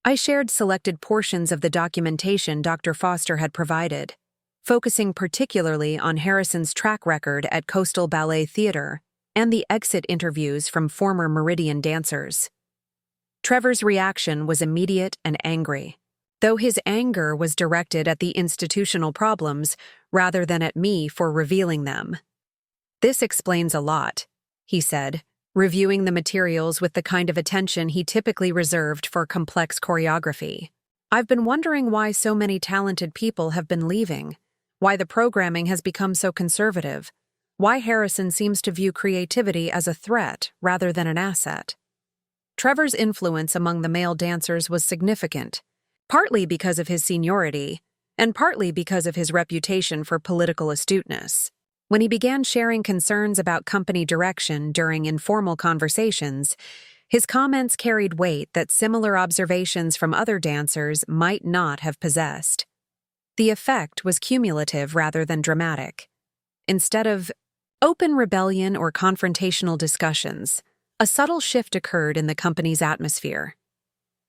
I shared selected portions of the documentation Dr. Foster had provided, focusing particularly on Harrison's track record at Coastal Ballet Theatre and the exit interviews from former Meridian dancers. Trevor's reaction was immediate and angry, though his anger was directed at the institutional problems rather than at me for revealing them. "This explains a lot," he said, reviewing the materials with the kind of attention he typically reserved for complex choreography. "I've been wondering why so many talented people have been leaving, why the programming has become so conservative, why Harrison seems to view creativity as a threat rather than an asset." Trevor's influence among the male dancers was significant, partly because of his seniority, and partly because of his reputation for political astuteness. When he began sharing concerns about company direction during informal conversations, his comments carried weight that similar observations from other dancers might not have possessed. The effect was cumulative rather than dramatic. Instead of open rebellion or confrontational discussions, a subtle shift occurred in the company's atmosphere.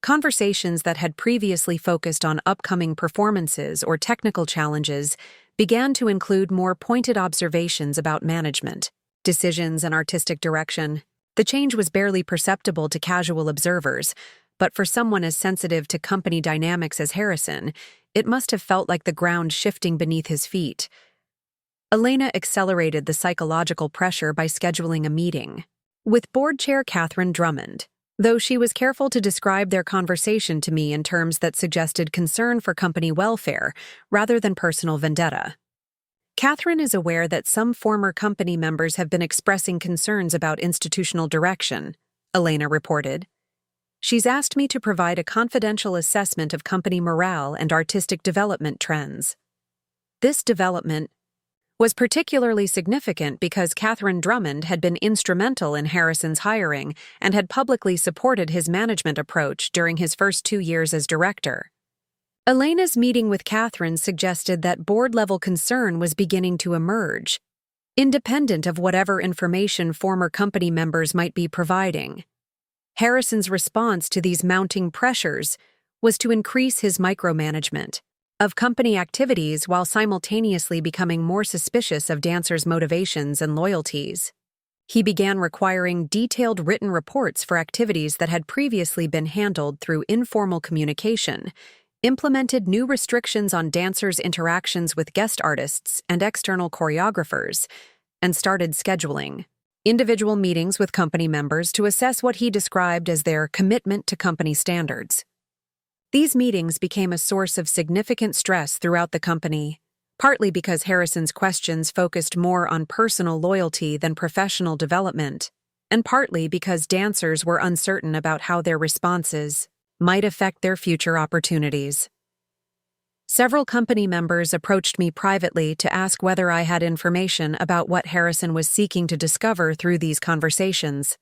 Conversations that had previously focused on upcoming performances or technical challenges began to include more pointed observations about management, decisions, and artistic direction. The change was barely perceptible to casual observers, but for someone as sensitive to company dynamics as Harrison, it must have felt like the ground shifting beneath his feet. Elena accelerated the psychological pressure by scheduling a meeting with board chair Catherine Drummond, though she was careful to describe their conversation to me in terms that suggested concern for company welfare rather than personal vendetta. "Catherine is aware that some former company members have been expressing concerns about institutional direction," Elena reported. "She's asked me to provide a confidential assessment of company morale and artistic development trends." This development was particularly significant because Catherine Drummond had been instrumental in Harrison's hiring and had publicly supported his management approach during his first 2 years as director. Elena's meeting with Catherine suggested that board-level concern was beginning to emerge, independent of whatever information former company members might be providing. Harrison's response to these mounting pressures was to increase his micromanagement of company activities while simultaneously becoming more suspicious of dancers' motivations and loyalties. He began requiring detailed written reports for activities that had previously been handled through informal communication, implemented new restrictions on dancers' interactions with guest artists and external choreographers, and started scheduling individual meetings with company members to assess what he described as their commitment to company standards. These meetings became a source of significant stress throughout the company, partly because Harrison's questions focused more on personal loyalty than professional development, and partly because dancers were uncertain about how their responses might affect their future opportunities. Several company members approached me privately to ask whether I had information about what Harrison was seeking to discover through these conversations.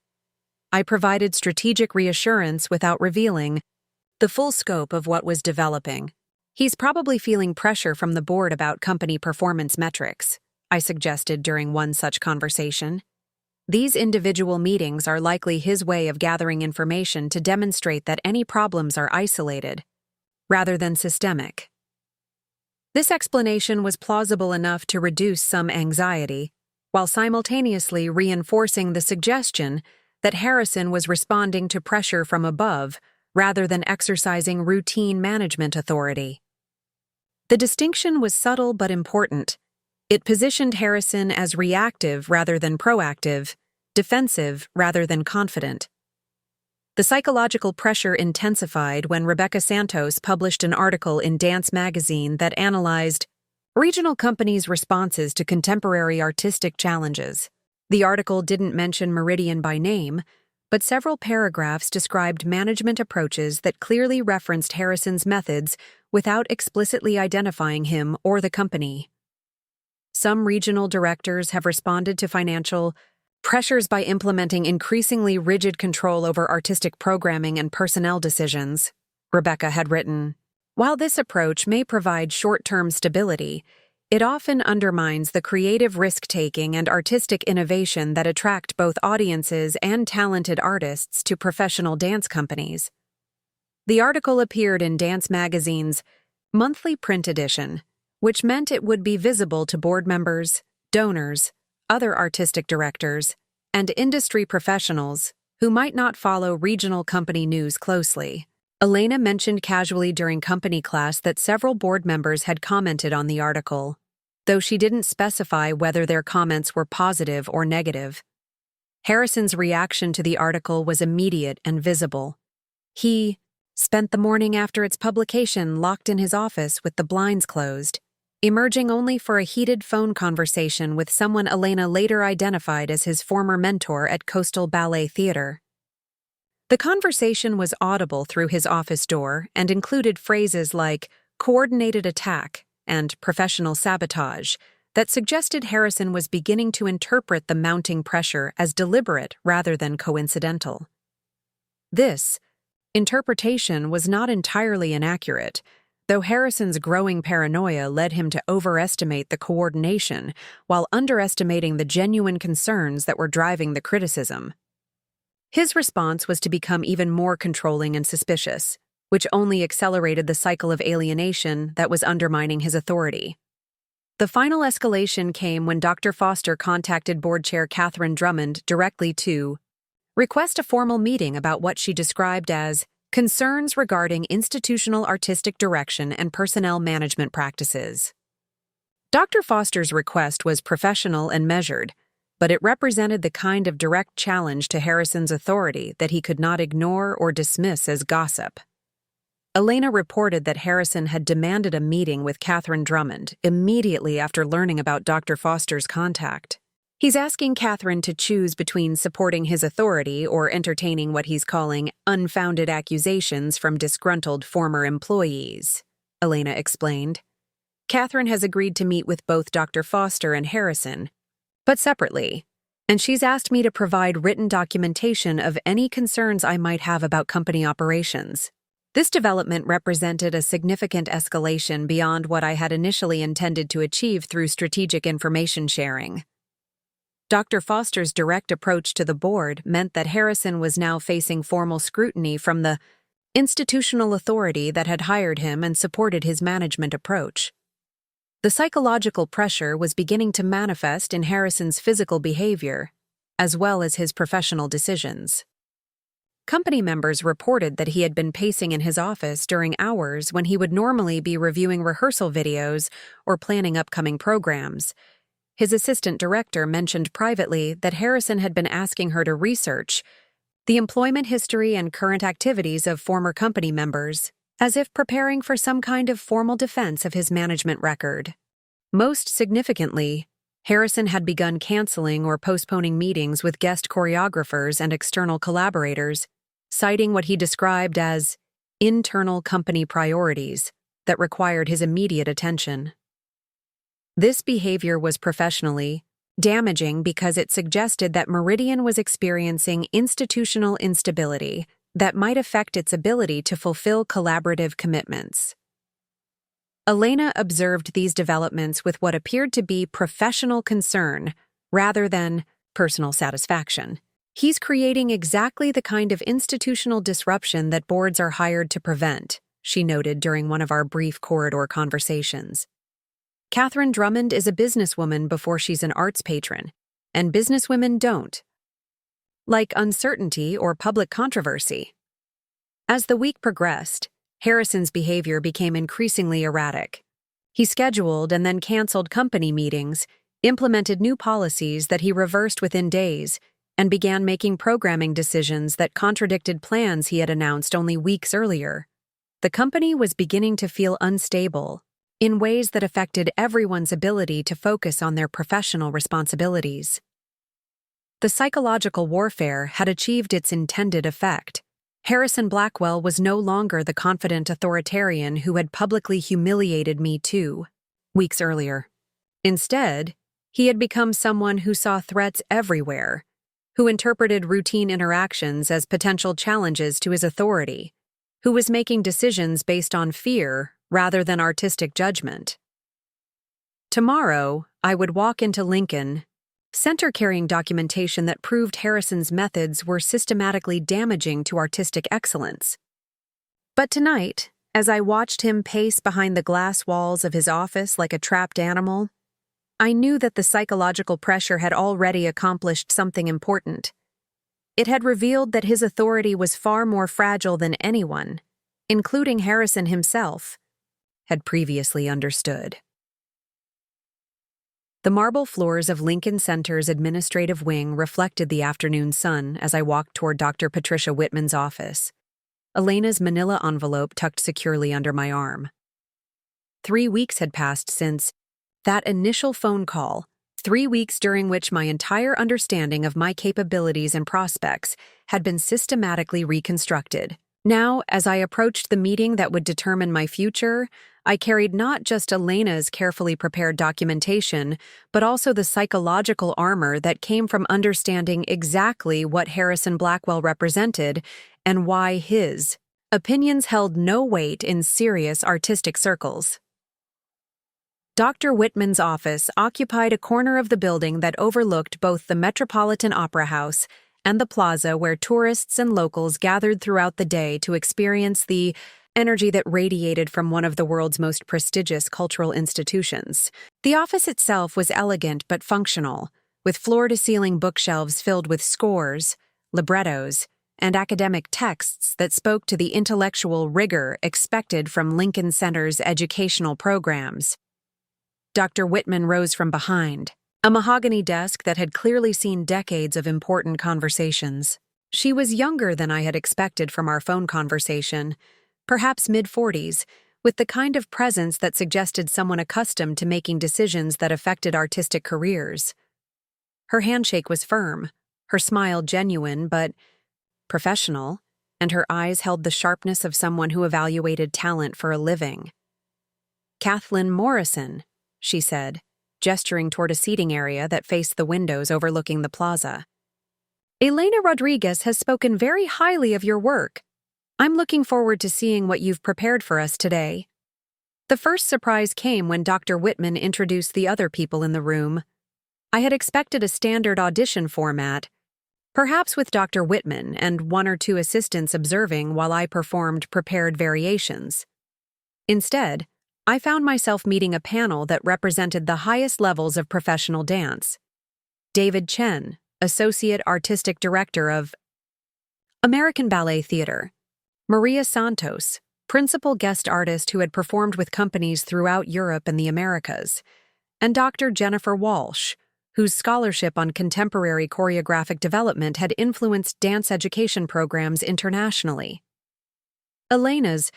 I provided strategic reassurance without revealing the full scope of what was developing. "He's probably feeling pressure from the board about company performance metrics," I suggested during one such conversation. "These individual meetings are likely his way of gathering information to demonstrate that any problems are isolated, rather than systemic." This explanation was plausible enough to reduce some anxiety, while simultaneously reinforcing the suggestion that Harrison was responding to pressure from above rather than exercising routine management authority. The distinction was subtle but important. It positioned Harrison as reactive rather than proactive, defensive rather than confident. The psychological pressure intensified when Rebecca Santos published an article in Dance magazine that analyzed regional companies' responses to contemporary artistic challenges. The article didn't mention Meridian by name, but several paragraphs described management approaches that clearly referenced Harrison's methods without explicitly identifying him or the company. Some regional directors have responded to financial pressures by implementing increasingly rigid control over artistic programming and personnel decisions, Rebecca had written. While this approach may provide short-term stability, it often undermines the creative risk-taking and artistic innovation that attract both audiences and talented artists to professional dance companies. The article appeared in Dance magazine's monthly print edition, which meant it would be visible to board members, donors, other artistic directors, and industry professionals who might not follow regional company news closely. Elena mentioned casually during company class that several board members had commented on the article, though she didn't specify whether their comments were positive or negative. Harrison's reaction to the article was immediate and visible. He spent the morning after its publication locked in his office with the blinds closed, emerging only for a heated phone conversation with someone Elena later identified as his former mentor at Coastal Ballet Theater. The conversation was audible through his office door and included phrases like coordinated attack and professional sabotage that suggested Harrison was beginning to interpret the mounting pressure as deliberate rather than coincidental. This interpretation was not entirely inaccurate, though Harrison's growing paranoia led him to overestimate the coordination while underestimating the genuine concerns that were driving the criticism. His response was to become even more controlling and suspicious, which only accelerated the cycle of alienation that was undermining his authority. The final escalation came when Dr. Foster contacted Board Chair Catherine Drummond directly to request a formal meeting about what she described as concerns regarding institutional artistic direction and personnel management practices. Dr. Foster's request was professional and measured, but it represented the kind of direct challenge to Harrison's authority that he could not ignore or dismiss as gossip. Elena reported that Harrison had demanded a meeting with Catherine Drummond immediately after learning about Dr. Foster's contact. He's asking Catherine to choose between supporting his authority or entertaining what he's calling unfounded accusations from disgruntled former employees, Elena explained. Catherine has agreed to meet with both Dr. Foster and Harrison, but separately, and she's asked me to provide written documentation of any concerns I might have about company operations. This development represented a significant escalation beyond what I had initially intended to achieve through strategic information sharing. Dr. Foster's direct approach to the board meant that Harrison was now facing formal scrutiny from the institutional authority that had hired him and supported his management approach. The psychological pressure was beginning to manifest in Harrison's physical behavior, as well as his professional decisions. Company members reported that he had been pacing in his office during hours when he would normally be reviewing rehearsal videos or planning upcoming programs. His assistant director mentioned privately that Harrison had been asking her to research the employment history and current activities of former company members, as if preparing for some kind of formal defense of his management record. Most significantly, Harrison had begun canceling or postponing meetings with guest choreographers and external collaborators, citing what he described as internal company priorities that required his immediate attention. This behavior was professionally damaging because it suggested that Meridian was experiencing institutional instability that might affect its ability to fulfill collaborative commitments. Elena observed these developments with what appeared to be professional concern rather than personal satisfaction. He's creating exactly the kind of institutional disruption that boards are hired to prevent, she noted during one of our brief corridor conversations. Catherine Drummond is a businesswoman before she's an arts patron. and businesswomen don't, like uncertainty or public controversy. As the week progressed, Harrison's behavior became increasingly erratic. He scheduled and then canceled company meetings, implemented new policies that he reversed within days, and began making programming decisions that contradicted plans he had announced only weeks earlier. The company was beginning to feel unstable in ways that affected everyone's ability to focus on their professional responsibilities. The psychological warfare had achieved its intended effect. Harrison Blackwell was no longer the confident authoritarian who had publicly humiliated me 2 weeks earlier. Instead, he had become someone who saw threats everywhere, who interpreted routine interactions as potential challenges to his authority, who was making decisions based on fear rather than artistic judgment. Tomorrow, I would walk into Lincoln Center carrying documentation that proved Harrison's methods were systematically damaging to artistic excellence. But tonight, as I watched him pace behind the glass walls of his office like a trapped animal, I knew that the psychological pressure had already accomplished something important. It had revealed that his authority was far more fragile than anyone, including Harrison himself, had previously understood. The marble floors of Lincoln Center's administrative wing reflected the afternoon sun as I walked toward Dr. Patricia Whitman's office, Elena's manila envelope tucked securely under my arm. 3 weeks had passed since that initial phone call, 3 weeks during which my entire understanding of my capabilities and prospects had been systematically reconstructed. Now, as I approached the meeting that would determine my future, I carried not just Elena's carefully prepared documentation, but also the psychological armor that came from understanding exactly what Harrison Blackwell represented and why his opinions held no weight in serious artistic circles. Dr. Whitman's office occupied a corner of the building that overlooked both the Metropolitan Opera House and the plaza where tourists and locals gathered throughout the day to experience the energy that radiated from one of the world's most prestigious cultural institutions. The office itself was elegant but functional, with floor-to-ceiling bookshelves filled with scores, librettos, and academic texts that spoke to the intellectual rigor expected from Lincoln Center's educational programs. Dr. Whitman rose from behind, a mahogany desk that had clearly seen decades of important conversations. She was younger than I had expected from our phone conversation, perhaps mid-40s, with the kind of presence that suggested someone accustomed to making decisions that affected artistic careers. Her handshake was firm, her smile genuine but professional, and her eyes held the sharpness of someone who evaluated talent for a living. "Kathleen Morrison," she said, gesturing toward a seating area that faced the windows overlooking the plaza. "Elena Rodriguez has spoken very highly of your work. I'm looking forward to seeing what you've prepared for us today." The first surprise came when Dr. Whitman introduced the other people in the room. I had expected a standard audition format, perhaps with Dr. Whitman and 1 or 2 assistants observing while I performed prepared variations. Instead, I found myself meeting a panel that represented the highest levels of professional dance. David Chen, Associate Artistic Director of American Ballet Theater; Maria Santos, Principal Guest Artist who had performed with companies throughout Europe and the Americas; and Dr. Jennifer Walsh, whose scholarship on contemporary choreographic development had influenced dance education programs internationally. "Elena's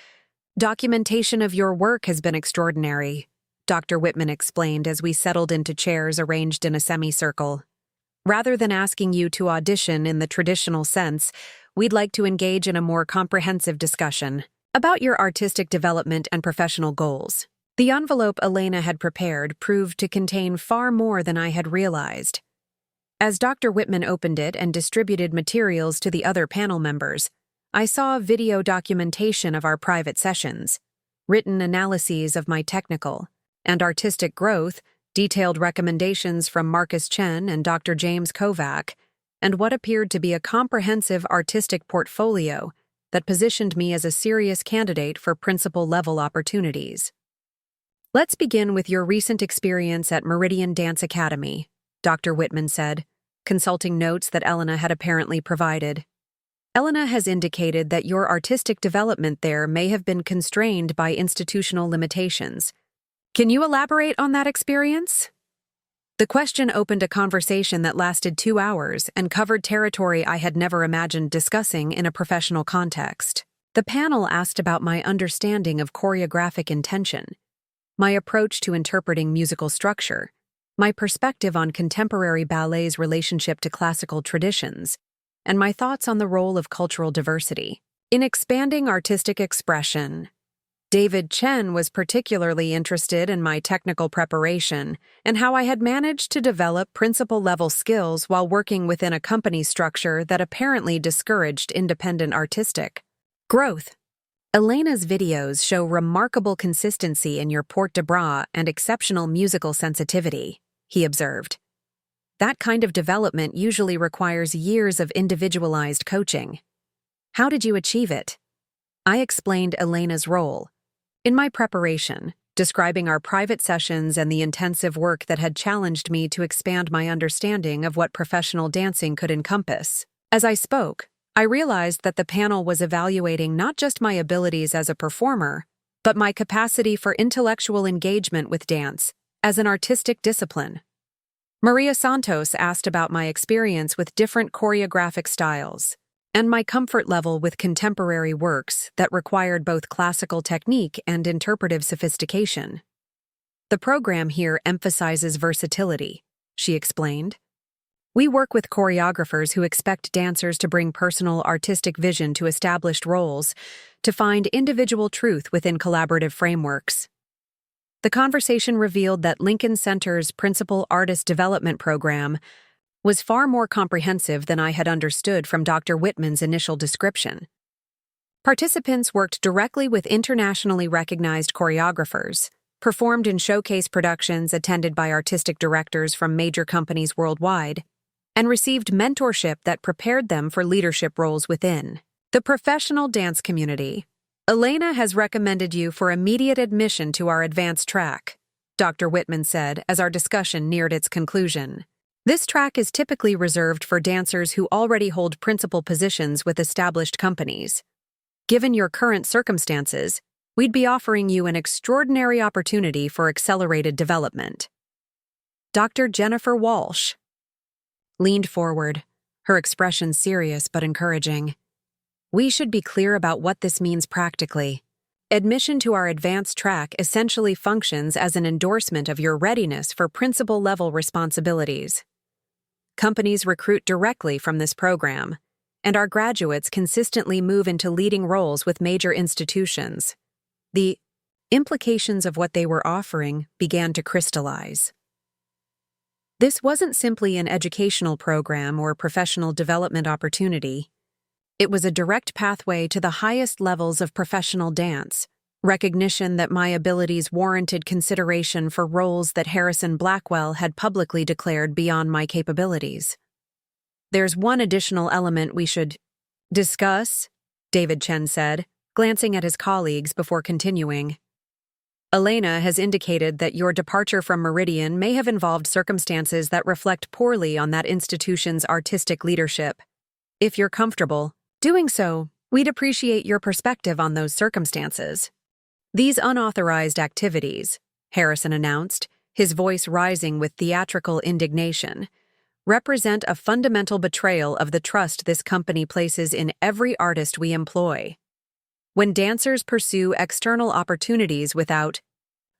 documentation of your work has been extraordinary," Dr. Whitman explained as we settled into chairs arranged in a semicircle. "Rather than asking you to audition in the traditional sense, we'd like to engage in a more comprehensive discussion about your artistic development and professional goals." The envelope Elena had prepared proved to contain far more than I had realized. As Dr. Whitman opened it and distributed materials to the other panel members, I saw video documentation of our private sessions, written analyses of my technical and artistic growth, detailed recommendations from Marcus Chen and Dr. James Kovac, and what appeared to be a comprehensive artistic portfolio that positioned me as a serious candidate for principal-level opportunities. "Let's begin with your recent experience at Meridian Dance Academy," Dr. Whitman said, consulting notes that Elena had apparently provided. Elena has indicated that your artistic development there may have been constrained by institutional limitations. Can you elaborate on that experience? The question opened a conversation that lasted 2 hours and covered territory I had never imagined discussing in a professional context. The panel asked about my understanding of choreographic intention, my approach to interpreting musical structure, my perspective on contemporary ballet's relationship to classical traditions, and my thoughts on the role of cultural diversity in expanding artistic expression. David Chen was particularly interested in my technical preparation and how I had managed to develop principal-level skills while working within a company structure that apparently discouraged independent artistic growth. Elena's videos show remarkable consistency in your port de bras and exceptional musical sensitivity, he observed. That kind of development usually requires years of individualized coaching. How did you achieve it? I explained Elena's role. In my preparation, describing our private sessions and the intensive work that had challenged me to expand my understanding of what professional dancing could encompass. As I spoke, I realized that the panel was evaluating not just my abilities as a performer, but my capacity for intellectual engagement with dance as an artistic discipline. Maria Santos asked about my experience with different choreographic styles and my comfort level with contemporary works that required both classical technique and interpretive sophistication. The program here emphasizes versatility, she explained. We work with choreographers who expect dancers to bring personal artistic vision to established roles, to find individual truth within collaborative frameworks. The conversation revealed that Lincoln Center's Principal Artist Development Program was far more comprehensive than I had understood from Dr. Whitman's initial description. Participants worked directly with internationally recognized choreographers, performed in showcase productions attended by artistic directors from major companies worldwide, and received mentorship that prepared them for leadership roles within the professional dance community. Elena has recommended you for immediate admission to our advanced track, Dr. Whitman said as our discussion neared its conclusion. This track is typically reserved for dancers who already hold principal positions with established companies. Given your current circumstances, we'd be offering you an extraordinary opportunity for accelerated development. Dr. Jennifer Walsh leaned forward, her expression serious but encouraging. We should be clear about what this means practically. Admission to our advanced track essentially functions as an endorsement of your readiness for principal-level responsibilities. Companies recruit directly from this program, and our graduates consistently move into leading roles with major institutions. The implications of what they were offering began to crystallize. This wasn't simply an educational program or professional development opportunity. It was a direct pathway to the highest levels of professional dance, recognition that my abilities warranted consideration for roles that Harrison Blackwell had publicly declared beyond my capabilities. There's one additional element we should discuss, David Chen said, glancing at his colleagues before continuing. Elena has indicated that your departure from Meridian may have involved circumstances that reflect poorly on that institution's artistic leadership. If you're comfortable doing so, we'd appreciate your perspective on those circumstances. These unauthorized activities, Harrison announced, his voice rising with theatrical indignation, represent a fundamental betrayal of the trust this company places in every artist we employ. When dancers pursue external opportunities without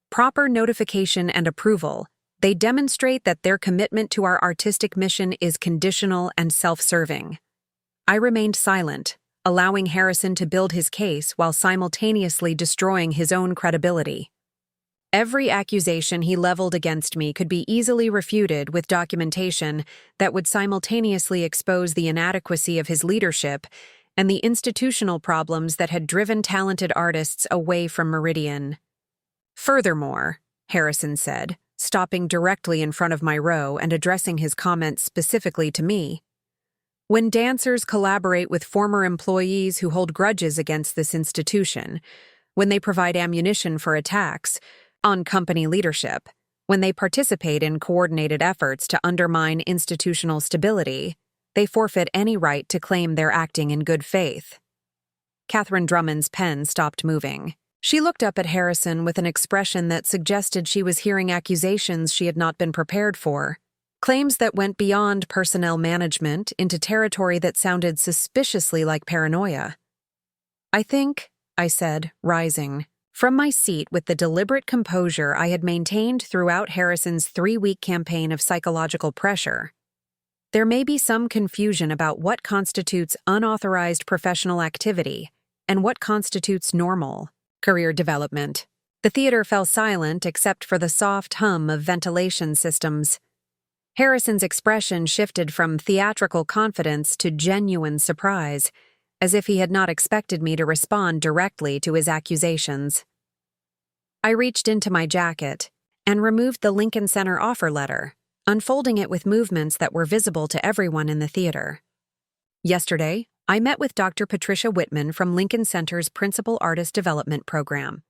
proper notification and approval, they demonstrate that their commitment to our artistic mission is conditional and self-serving. I remained silent, allowing Harrison to build his case while simultaneously destroying his own credibility. Every accusation he leveled against me could be easily refuted with documentation that would simultaneously expose the inadequacy of his leadership and the institutional problems that had driven talented artists away from Meridian. Furthermore, Harrison said, stopping directly in front of my row and addressing his comments specifically to me, when dancers collaborate with former employees who hold grudges against this institution, when they provide ammunition for attacks on company leadership, When they participate in coordinated efforts to undermine institutional stability, they forfeit any right to claim they're acting in good faith. Catherine Drummond's pen stopped moving. She looked up at Harrison with an expression that suggested she was hearing accusations she had not been prepared for, claims that went beyond personnel management into territory that sounded suspiciously like paranoia. "I think," I said, rising from my seat with the deliberate composure I had maintained throughout Harrison's 3-week campaign of psychological pressure, "there may be some confusion about what constitutes unauthorized professional activity and what constitutes normal career development." The theater fell silent except for the soft hum of ventilation systems. Harrison's expression shifted from theatrical confidence to genuine surprise, as if he had not expected me to respond directly to his accusations. I reached into my jacket and removed the Lincoln Center offer letter, unfolding it with movements that were visible to everyone in the theater. "Yesterday, I met with Dr. Patricia Whitman from Lincoln Center's Principal Artist Development Program.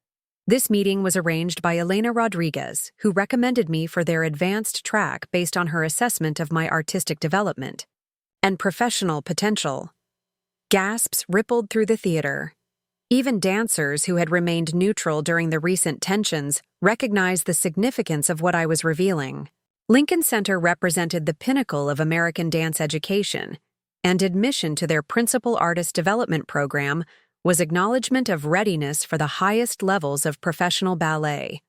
This meeting was arranged by Elena Rodriguez, who recommended me for their advanced track based on her assessment of my artistic development and professional potential." Gasps rippled through the theater. Even dancers who had remained neutral during the recent tensions recognized the significance of what I was revealing. Lincoln Center represented the pinnacle of American dance education, and admission to their Principal Artist Development Program was acknowledgement of readiness for the highest levels of professional ballet.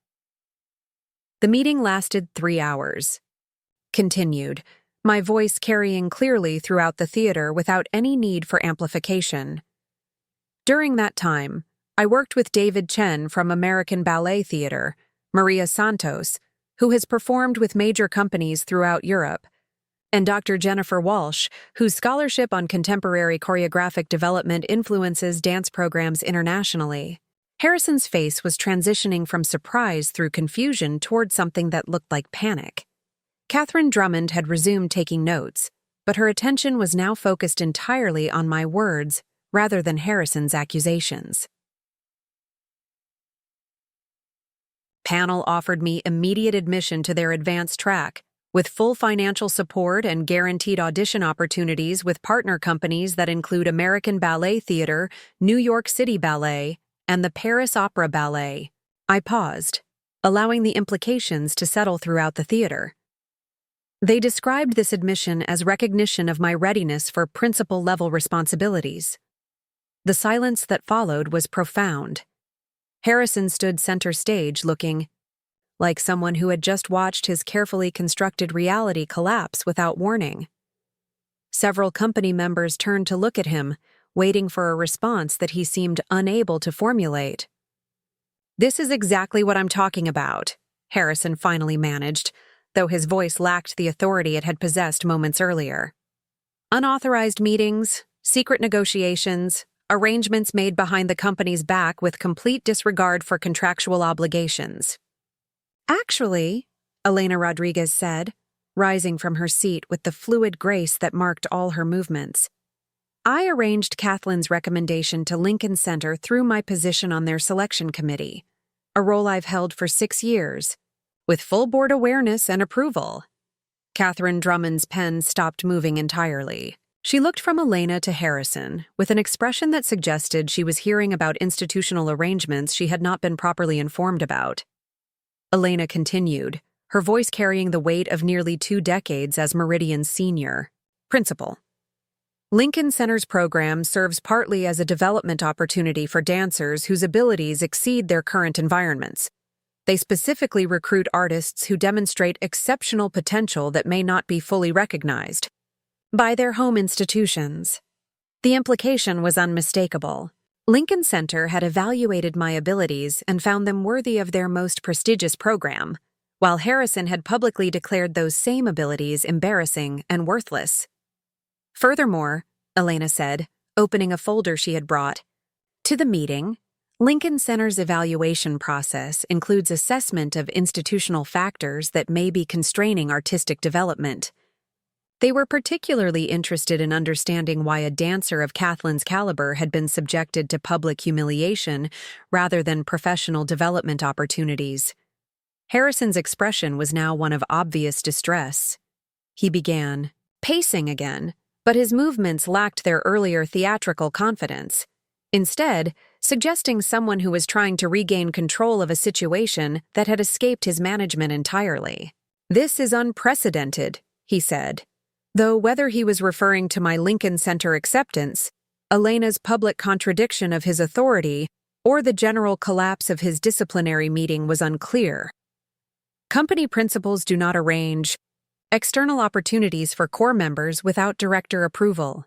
The meeting lasted 3 hours. Continued, my voice carrying clearly throughout the theater without any need for amplification. During that time, I worked with David Chen from American Ballet Theatre, Maria Santos, who has performed with major companies throughout Europe, and Dr. Jennifer Walsh, whose scholarship on contemporary choreographic development influences dance programs internationally. Harrison's face was transitioning from surprise through confusion toward something that looked like panic. Catherine Drummond had resumed taking notes, but her attention was now focused entirely on my words rather than Harrison's accusations. Panel offered me immediate admission to their advanced track, with full financial support and guaranteed audition opportunities with partner companies that include American Ballet Theatre, New York City Ballet, and the Paris Opera Ballet. I paused, allowing the implications to settle throughout the theater. They described this admission as recognition of my readiness for principal-level responsibilities. The silence that followed was profound. Harrison stood center stage looking like someone who had just watched his carefully constructed reality collapse without warning. Several company members turned to look at him, waiting for a response that he seemed unable to formulate. "This is exactly what I'm talking about," Harrison finally managed, though his voice lacked the authority it had possessed moments earlier. "Unauthorized meetings, secret negotiations, arrangements made behind the company's back with complete disregard for contractual obligations." "Actually," Elena Rodriguez said, rising from her seat with the fluid grace that marked all her movements, "I arranged Kathleen's recommendation to Lincoln Center through my position on their selection committee, a role I've held for 6 years, with full board awareness and approval." Catherine Drummond's pen stopped moving entirely. She looked from Elena to Harrison, with an expression that suggested she was hearing about institutional arrangements she had not been properly informed about. Elena continued, her voice carrying the weight of nearly 2 decades as Meridian's senior principal. "Lincoln Center's program serves partly as a development opportunity for dancers whose abilities exceed their current environments. They specifically recruit artists who demonstrate exceptional potential that may not be fully recognized by their home institutions." The implication was unmistakable. Lincoln Center had evaluated my abilities and found them worthy of their most prestigious program, while Harrison had publicly declared those same abilities embarrassing and worthless. "Furthermore," Elena said, opening a folder she had brought, "to the meeting, Lincoln Center's evaluation process includes assessment of institutional factors that may be constraining artistic development. They were particularly interested in understanding why a dancer of Kathleen's caliber had been subjected to public humiliation rather than professional development opportunities. Harrison's expression was now one of obvious distress. He began pacing again, but his movements lacked their earlier theatrical confidence, instead suggesting someone who was trying to regain control of a situation that had escaped his management entirely. "This is unprecedented," he said, though whether he was referring to my Lincoln Center acceptance, Elena's public contradiction of his authority, or the general collapse of his disciplinary meeting was unclear. Company principals do not arrange external opportunities for core members without director approval.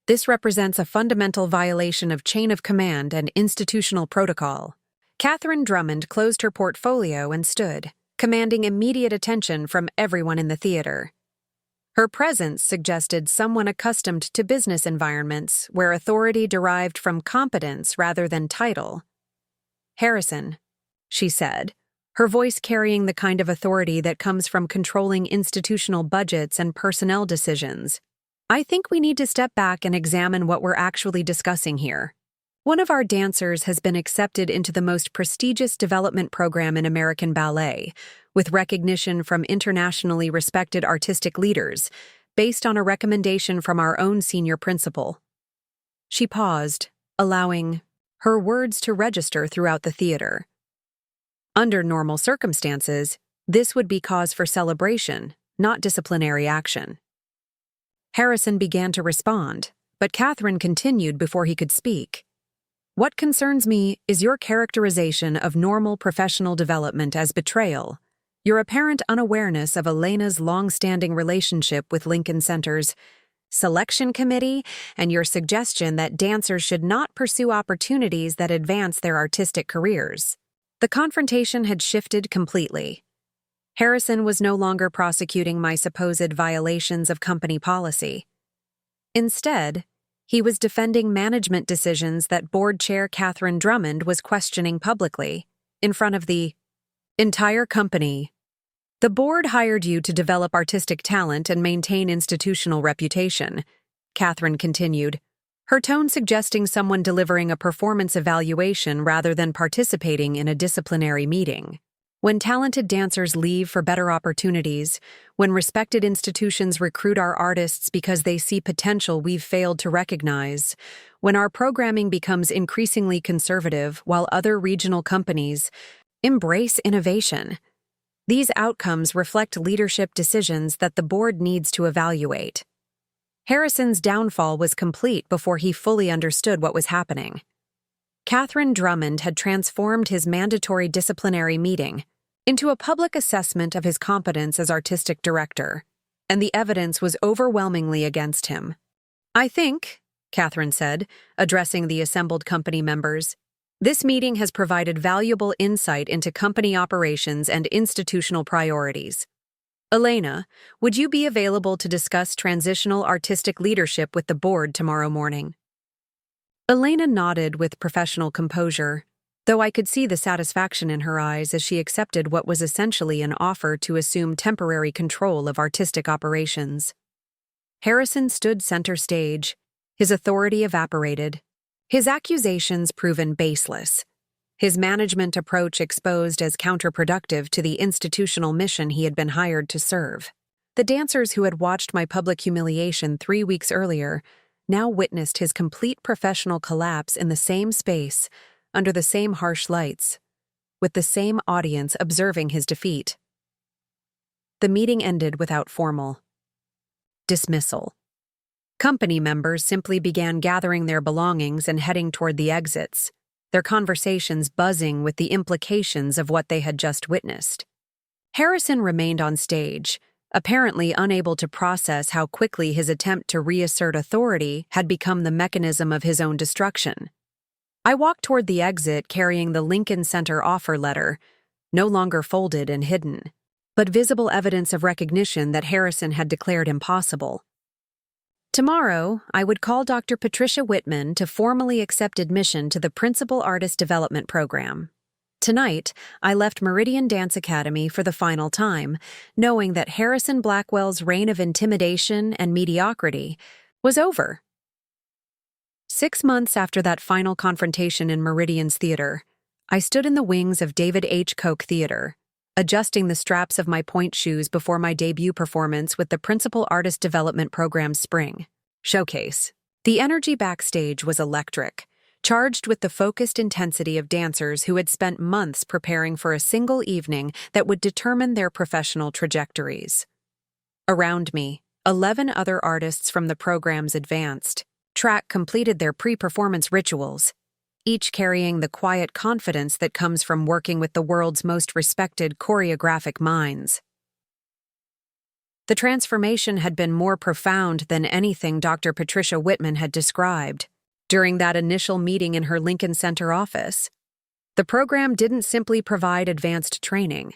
This represents a fundamental violation of chain of command and institutional protocol. Catherine Drummond closed her portfolio and stood, commanding immediate attention from everyone in the theater. Her presence suggested someone accustomed to business environments where authority derived from competence rather than title. "Harrison," she said, her voice carrying the kind of authority that comes from controlling institutional budgets and personnel decisions. "I think we need to step back and examine what we're actually discussing here. One of our dancers has been accepted into the most prestigious development program in American ballet, with recognition from internationally respected artistic leaders, based on a recommendation from our own senior principal." She paused, allowing her words to register throughout the theater. Under normal circumstances, this would be cause for celebration, not disciplinary action. Harrison began to respond, but Catherine continued before he could speak. "What concerns me is your characterization of normal professional development as betrayal, your apparent unawareness of Elena's long-standing relationship with Lincoln Center's selection committee, and your suggestion that dancers should not pursue opportunities that advance their artistic careers." The confrontation had shifted completely. Harrison was no longer prosecuting my supposed violations of company policy. Instead, he was defending management decisions that board chair Catherine Drummond was questioning publicly, in front of the entire company. "The board hired you to develop artistic talent and maintain institutional reputation," Catherine continued, her tone suggesting someone delivering a performance evaluation rather than participating in a disciplinary meeting. "When talented dancers leave for better opportunities, when respected institutions recruit our artists because they see potential we've failed to recognize, when our programming becomes increasingly conservative while other regional companies embrace innovation, these outcomes reflect leadership decisions that the board needs to evaluate." Harrison's downfall was complete before he fully understood what was happening. Catherine Drummond had transformed his mandatory disciplinary meeting into a public assessment of his competence as artistic director, and the evidence was overwhelmingly against him. "I think," Catherine said, addressing the assembled company members, "this meeting has provided valuable insight into company operations and institutional priorities. Elena, would you be available to discuss transitional artistic leadership with the board tomorrow morning?" Elena nodded with professional composure, though I could see the satisfaction in her eyes as she accepted what was essentially an offer to assume temporary control of artistic operations. Harrison stood center stage, his authority evaporated, his accusations proven baseless, his management approach exposed as counterproductive to the institutional mission he had been hired to serve. The dancers who had watched my public humiliation 3 weeks earlier now witnessed his complete professional collapse in the same space, under the same harsh lights, with the same audience observing his defeat. The meeting ended without formal dismissal. Company members simply began gathering their belongings and heading toward the exits, their conversations buzzing with the implications of what they had just witnessed. Harrison remained on stage, apparently unable to process how quickly his attempt to reassert authority had become the mechanism of his own destruction. I walked toward the exit carrying the Lincoln Center offer letter, no longer folded and hidden, but visible evidence of recognition that Harrison had declared impossible. Tomorrow, I would call Dr. Patricia Whitman to formally accept admission to the Principal Artist Development Program. Tonight, I left Meridian Dance Academy for the final time, knowing that Harrison Blackwell's reign of intimidation and mediocrity was over. 6 months after that final confrontation in Meridian's theater, I stood in the wings of David H. Koch Theater, adjusting the straps of my point shoes before my debut performance with the Principal Artist Development Program's Spring Showcase. The energy backstage was electric, charged with the focused intensity of dancers who had spent months preparing for a single evening that would determine their professional trajectories. Around me, 11 other artists from the program's advanced track completed their pre-performance rituals, each carrying the quiet confidence that comes from working with the world's most respected choreographic minds. The transformation had been more profound than anything Dr. Patricia Whitman had described. During that initial meeting in her Lincoln Center office, the program didn't simply provide advanced training.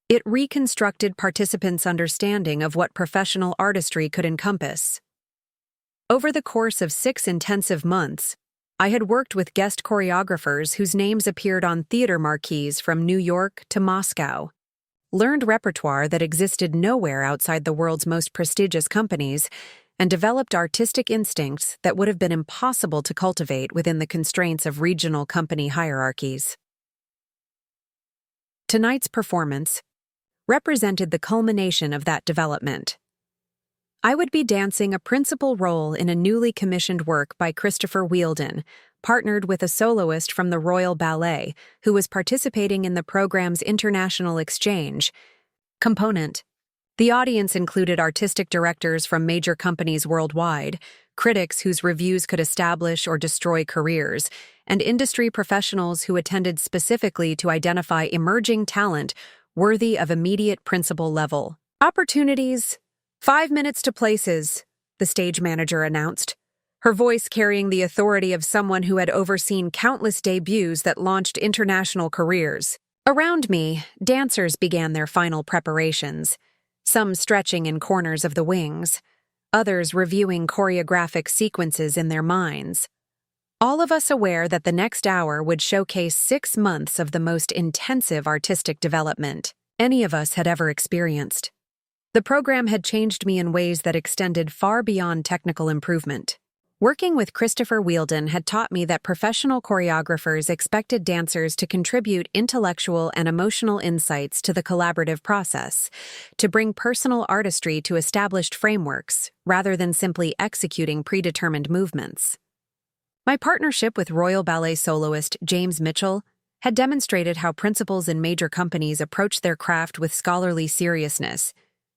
It reconstructed participants' understanding of what professional artistry could encompass. Over the course of 6 intensive months, I had worked with guest choreographers whose names appeared on theater marquees from New York to Moscow, learned repertoire that existed nowhere outside the world's most prestigious companies, and developed artistic instincts that would have been impossible to cultivate within the constraints of regional company hierarchies. Tonight's performance represented the culmination of that development. I would be dancing a principal role in a newly commissioned work by Christopher Wheeldon, partnered with a soloist from the Royal Ballet who was participating in the program's international exchange component. The audience included artistic directors from major companies worldwide, critics whose reviews could establish or destroy careers, and industry professionals who attended specifically to identify emerging talent worthy of immediate principal level opportunities. 5 minutes to places, the stage manager announced, her voice carrying the authority of someone who had overseen countless debuts that launched international careers. Around me, dancers began their final preparations, some stretching in corners of the wings, others reviewing choreographic sequences in their minds. All of us aware that the next hour would showcase 6 months of the most intensive artistic development any of us had ever experienced. The program had changed me in ways that extended far beyond technical improvement. Working with Christopher Wheeldon had taught me that professional choreographers expected dancers to contribute intellectual and emotional insights to the collaborative process, to bring personal artistry to established frameworks, rather than simply executing predetermined movements. My partnership with Royal Ballet soloist James Mitchell had demonstrated how principals in major companies approach their craft with scholarly seriousness,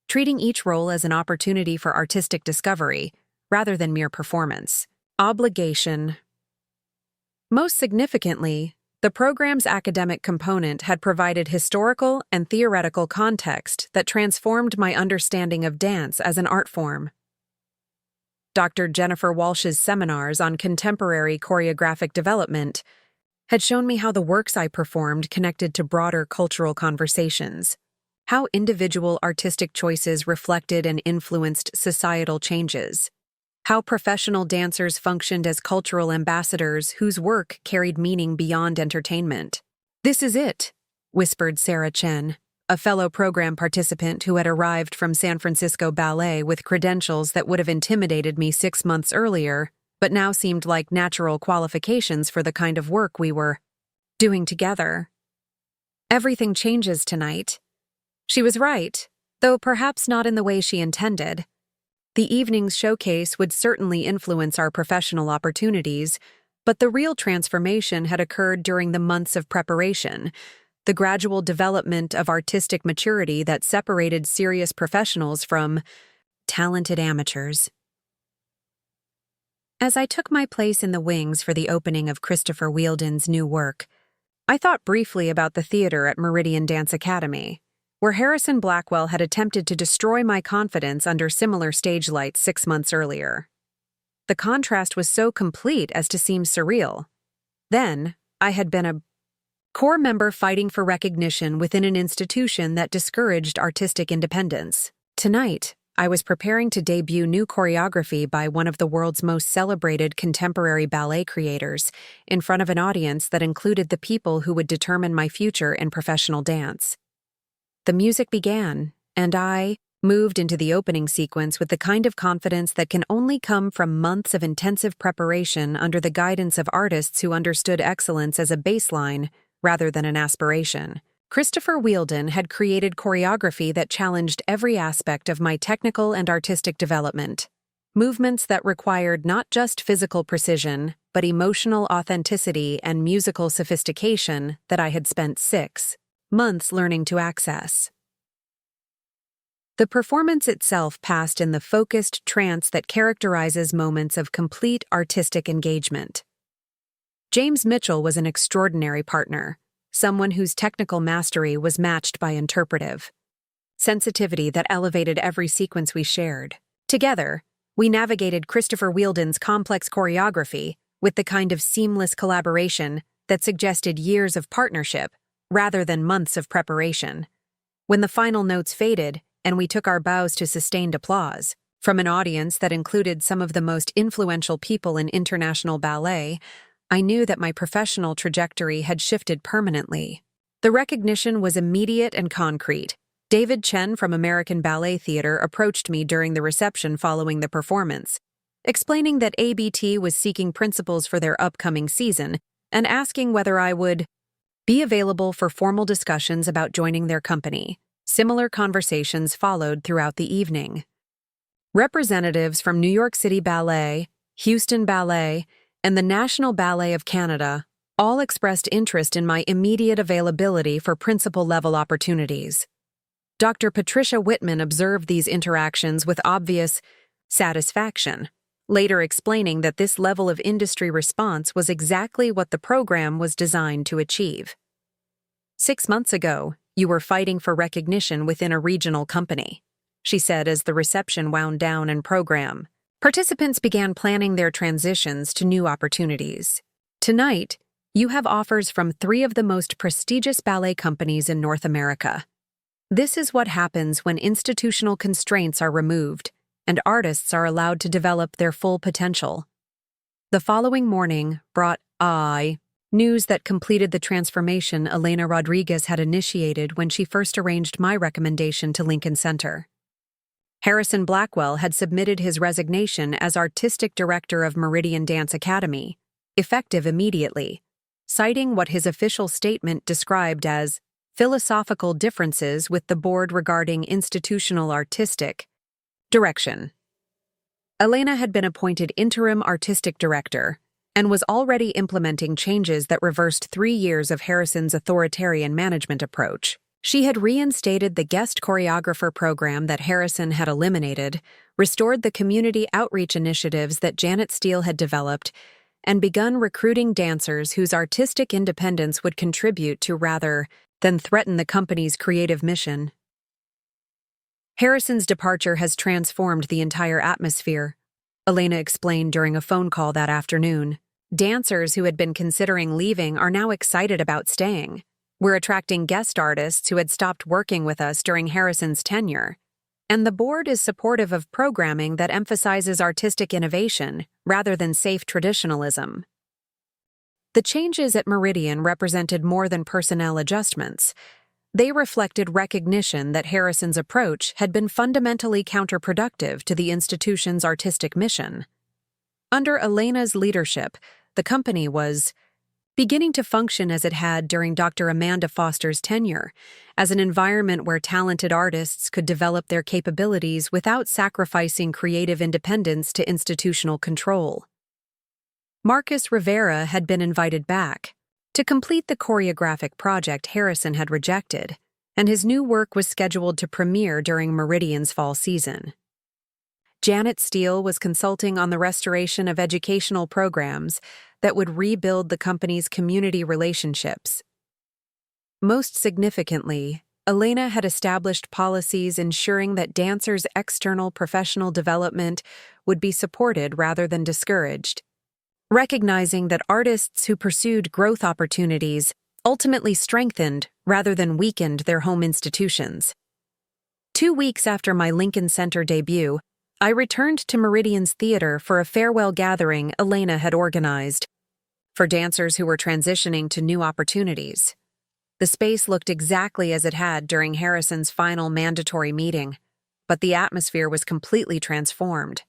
treating each role as an opportunity for artistic discovery, rather than mere performance. Obligation. Most significantly, the program's academic component had provided historical and theoretical context that transformed my understanding of dance as an art form. Dr. Jennifer Walsh's seminars on contemporary choreographic development had shown me how the works I performed connected to broader cultural conversations, how individual artistic choices reflected and influenced societal changes, how professional dancers functioned as cultural ambassadors whose work carried meaning beyond entertainment. "This is it," whispered Sarah Chen, a fellow program participant who had arrived from San Francisco Ballet with credentials that would have intimidated me 6 months earlier, but now seemed like natural qualifications for the kind of work we were doing together. "Everything changes tonight." She was right, though perhaps not in the way she intended. The evening's showcase would certainly influence our professional opportunities, but the real transformation had occurred during the months of preparation, the gradual development of artistic maturity that separated serious professionals from talented amateurs. As I took my place in the wings for the opening of Christopher Wheeldon's new work, I thought briefly about the theater at Meridian Dance Academy, where Harrison Blackwell had attempted to destroy my confidence under similar stage lights 6 months earlier. The contrast was so complete as to seem surreal. Then, I had been a core member fighting for recognition within an institution that discouraged artistic independence. Tonight, I was preparing to debut new choreography by one of the world's most celebrated contemporary ballet creators in front of an audience that included the people who would determine my future in professional dance. The music began, and I moved into the opening sequence with the kind of confidence that can only come from months of intensive preparation under the guidance of artists who understood excellence as a baseline rather than an aspiration. Christopher Wheeldon had created choreography that challenged every aspect of my technical and artistic development. Movements that required not just physical precision, but emotional authenticity and musical sophistication that I had spent 6 months learning to access. The performance itself passed in the focused trance that characterizes moments of complete artistic engagement. James Mitchell was an extraordinary partner, someone whose technical mastery was matched by interpretive sensitivity that elevated every sequence we shared. Together, we navigated Christopher Wheeldon's complex choreography with the kind of seamless collaboration that suggested years of partnership rather than months of preparation. When the final notes faded and we took our bows to sustained applause from an audience that included some of the most influential people in international ballet, I knew that my professional trajectory had shifted permanently. The recognition was immediate and concrete. David Chen from American Ballet Theatre approached me during the reception following the performance, explaining that ABT was seeking principals for their upcoming season and asking whether I would be available for formal discussions about joining their company. Similar conversations followed throughout the evening. Representatives from New York City Ballet, Houston Ballet, and the National Ballet of Canada all expressed interest in my immediate availability for principal-level opportunities. Dr. Patricia Whitman observed these interactions with obvious satisfaction, later explaining that this level of industry response was exactly what the program was designed to achieve. 6 months ago, you were fighting for recognition within a regional company, she said as the reception wound down and program. Participants began planning their transitions to new opportunities. Tonight, you have offers from 3 of the most prestigious ballet companies in North America. This is what happens when institutional constraints are removed and artists are allowed to develop their full potential. The following morning brought news that completed the transformation Elena Rodriguez had initiated when she first arranged my recommendation to Lincoln Center. Harrison Blackwell had submitted his resignation as artistic director of Meridian Dance Academy, effective immediately, citing what his official statement described as philosophical differences with the board regarding institutional artistic direction. Elena had been appointed interim artistic director and was already implementing changes that reversed 3 years of Harrison's authoritarian management approach. She had reinstated the guest choreographer program that Harrison had eliminated, restored the community outreach initiatives that Janet Steele had developed, and begun recruiting dancers whose artistic independence would contribute to rather than threaten the company's creative mission. Harrison's departure has transformed the entire atmosphere, Elena explained during a phone call that afternoon. Dancers who had been considering leaving are now excited about staying. We're attracting guest artists who had stopped working with us during Harrison's tenure, and the board is supportive of programming that emphasizes artistic innovation rather than safe traditionalism. The changes at Meridian represented more than personnel adjustments. They reflected recognition that Harrison's approach had been fundamentally counterproductive to the institution's artistic mission. Under Elena's leadership, the company was beginning to function as it had during Dr. Amanda Foster's tenure, as an environment where talented artists could develop their capabilities without sacrificing creative independence to institutional control. Marcus Rivera had been invited back to complete the choreographic project Harrison had rejected, and his new work was scheduled to premiere during Meridian's fall season. Janet Steele was consulting on the restoration of educational programs that would rebuild the company's community relationships. Most significantly, Elena had established policies ensuring that dancers' external professional development would be supported rather than discouraged, recognizing that artists who pursued growth opportunities ultimately strengthened rather than weakened their home institutions. 2 weeks after my Lincoln Center debut, I returned to Meridian's theater for a farewell gathering Elena had organized for dancers who were transitioning to new opportunities. The space looked exactly as it had during Harrison's final mandatory meeting, but the atmosphere was completely transformed.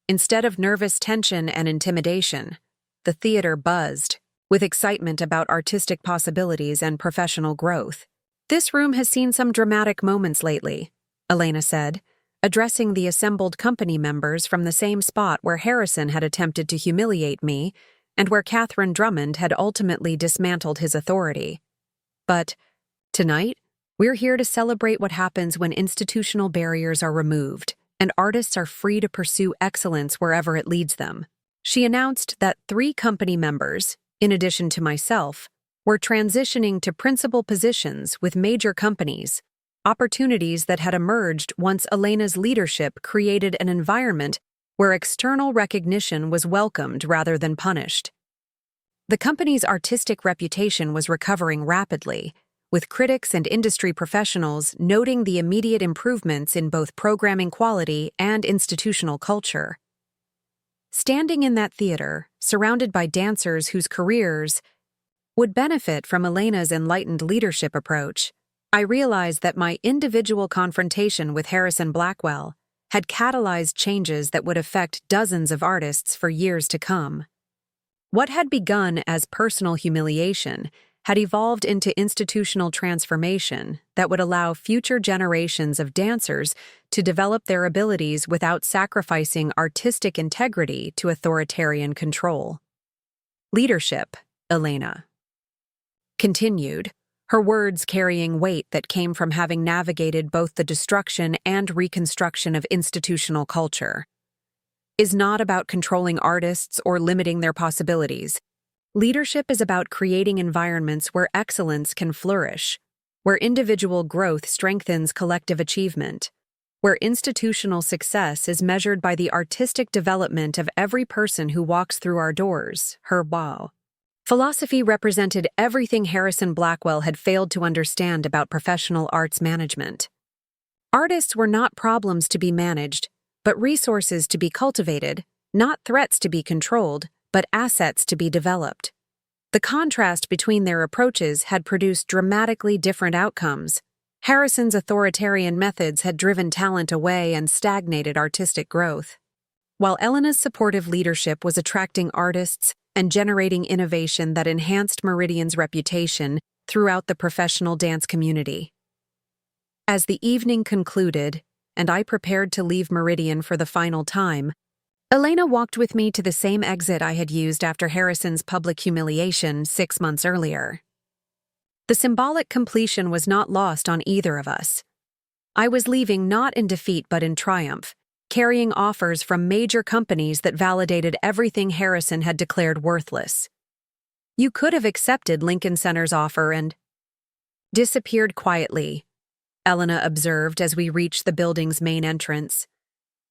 Instead of nervous tension and intimidation, the theater buzzed with excitement about artistic possibilities and professional growth. This room has seen some dramatic moments lately, Elena said, addressing the assembled company members from the same spot where Harrison had attempted to humiliate me and where Catherine Drummond had ultimately dismantled his authority. But tonight, we're here to celebrate what happens when institutional barriers are removed and artists are free to pursue excellence wherever it leads them. She announced that 3 company members, in addition to myself, were transitioning to principal positions with major companies, opportunities that had emerged once Elena's leadership created an environment where external recognition was welcomed rather than punished. The company's artistic reputation was recovering rapidly, with critics and industry professionals noting the immediate improvements in both programming quality and institutional culture. Standing in that theater, surrounded by dancers whose careers would benefit from Elena's enlightened leadership approach, I realized that my individual confrontation with Harrison Blackwell had catalyzed changes that would affect dozens of artists for years to come. What had begun as personal humiliation had evolved into institutional transformation that would allow future generations of dancers to develop their abilities without sacrificing artistic integrity to authoritarian control. Leadership, Elena continued, her words carrying weight that came from having navigated both the destruction and reconstruction of institutional culture, is not about controlling artists or limiting their possibilities. Leadership is about creating environments where excellence can flourish, where individual growth strengthens collective achievement, where institutional success is measured by the artistic development of every person who walks through our doors. Her wow. Philosophy represented everything Harrison Blackwell had failed to understand about professional arts management. Artists were not problems to be managed, but resources to be cultivated, not threats to be controlled, but assets to be developed. The contrast between their approaches had produced dramatically different outcomes. Harrison's authoritarian methods had driven talent away and stagnated artistic growth, while Elena's supportive leadership was attracting artists and generating innovation that enhanced Meridian's reputation throughout the professional dance community. As the evening concluded, and I prepared to leave Meridian for the final time, Elena walked with me to the same exit I had used after Harrison's public humiliation 6 months earlier. The symbolic completion was not lost on either of us. I was leaving not in defeat but in triumph, carrying offers from major companies that validated everything Harrison had declared worthless. You could have accepted Lincoln Center's offer and disappeared quietly, Elena observed as we reached the building's main entrance.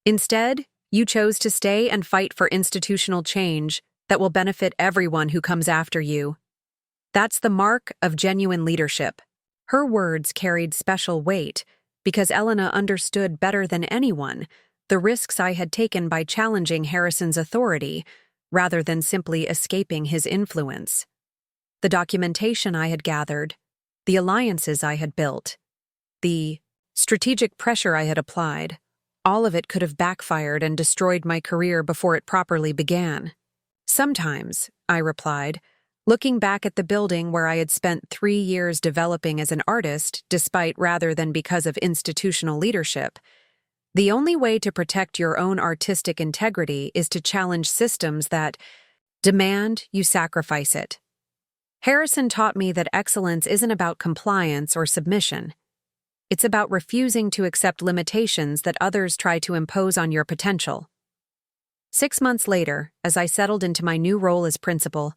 Instead, you chose to stay and fight for institutional change that will benefit everyone who comes after you. That's the mark of genuine leadership. Her words carried special weight because Elena understood better than anyone the risks I had taken by challenging Harrison's authority rather than simply escaping his influence. The documentation I had gathered, the alliances I had built, the strategic pressure I had applied, all of it could have backfired and destroyed my career before it properly began. Sometimes, I replied, looking back at the building where I had spent 3 years developing as an artist despite rather than because of institutional leadership. The only way to protect your own artistic integrity is to challenge systems that demand you sacrifice it. Harrison taught me that excellence isn't about compliance or submission. It's about refusing to accept limitations that others try to impose on your potential. 6 months later, as I settled into my new role as principal,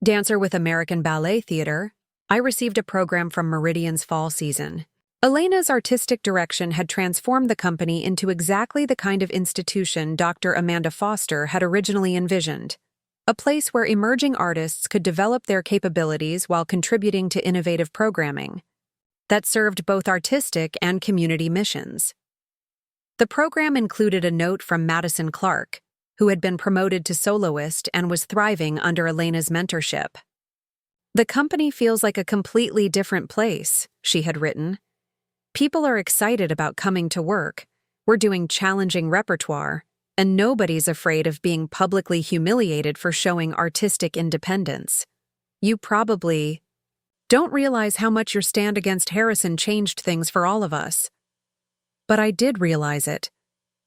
dancer with American Ballet Theater, I received a program from Meridian's fall season. Elena's artistic direction had transformed the company into exactly the kind of institution Dr. Amanda Foster had originally envisioned, a place where emerging artists could develop their capabilities while contributing to innovative programming that served both artistic and community missions. The program included a note from Madison Clark, who had been promoted to soloist and was thriving under Elena's mentorship. "The company feels like a completely different place," she had written. "People are excited about coming to work. We're doing challenging repertoire, and nobody's afraid of being publicly humiliated for showing artistic independence. You probably..." Don't realize how much your stand against Harrison changed things for all of us. But I did realize it.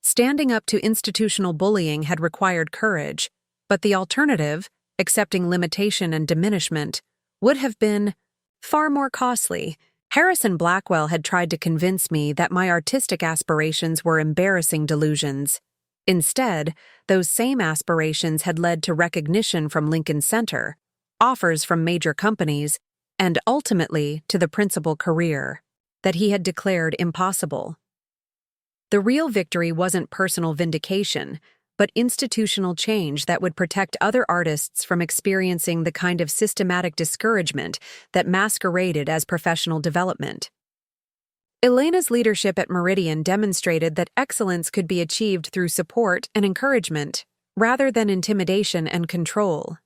Standing up to institutional bullying had required courage, but the alternative, accepting limitation and diminishment, would have been far more costly. Harrison Blackwell had tried to convince me that my artistic aspirations were embarrassing delusions. Instead, those same aspirations had led to recognition from Lincoln Center, offers from major companies, and ultimately to the principal career that he had declared impossible. The real victory wasn't personal vindication, but institutional change that would protect other artists from experiencing the kind of systematic discouragement that masqueraded as professional development. Elena's leadership at Meridian demonstrated that excellence could be achieved through support and encouragement, rather than intimidation and control.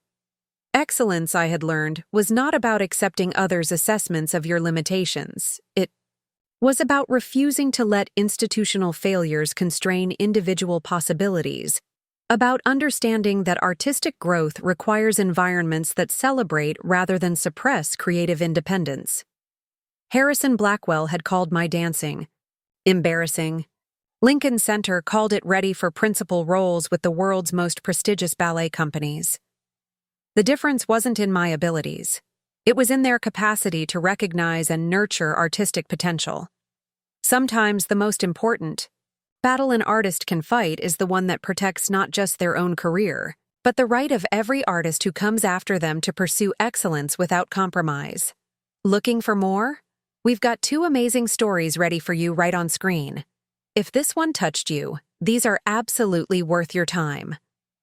Excellence, I had learned, was not about accepting others' assessments of your limitations. It was about refusing to let institutional failures constrain individual possibilities, about understanding that artistic growth requires environments that celebrate rather than suppress creative independence. Harrison Blackwell had called my dancing embarrassing. Lincoln Center called it ready for principal roles with the world's most prestigious ballet companies. The difference wasn't in my abilities. It was in their capacity to recognize and nurture artistic potential. Sometimes the most important battle an artist can fight is the one that protects not just their own career, but the right of every artist who comes after them to pursue excellence without compromise. Looking for more? We've got 2 amazing stories ready for you right on screen. If this one touched you, these are absolutely worth your time.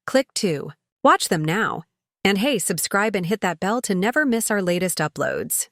Click to watch them now. And hey, subscribe and hit that bell to never miss our latest uploads.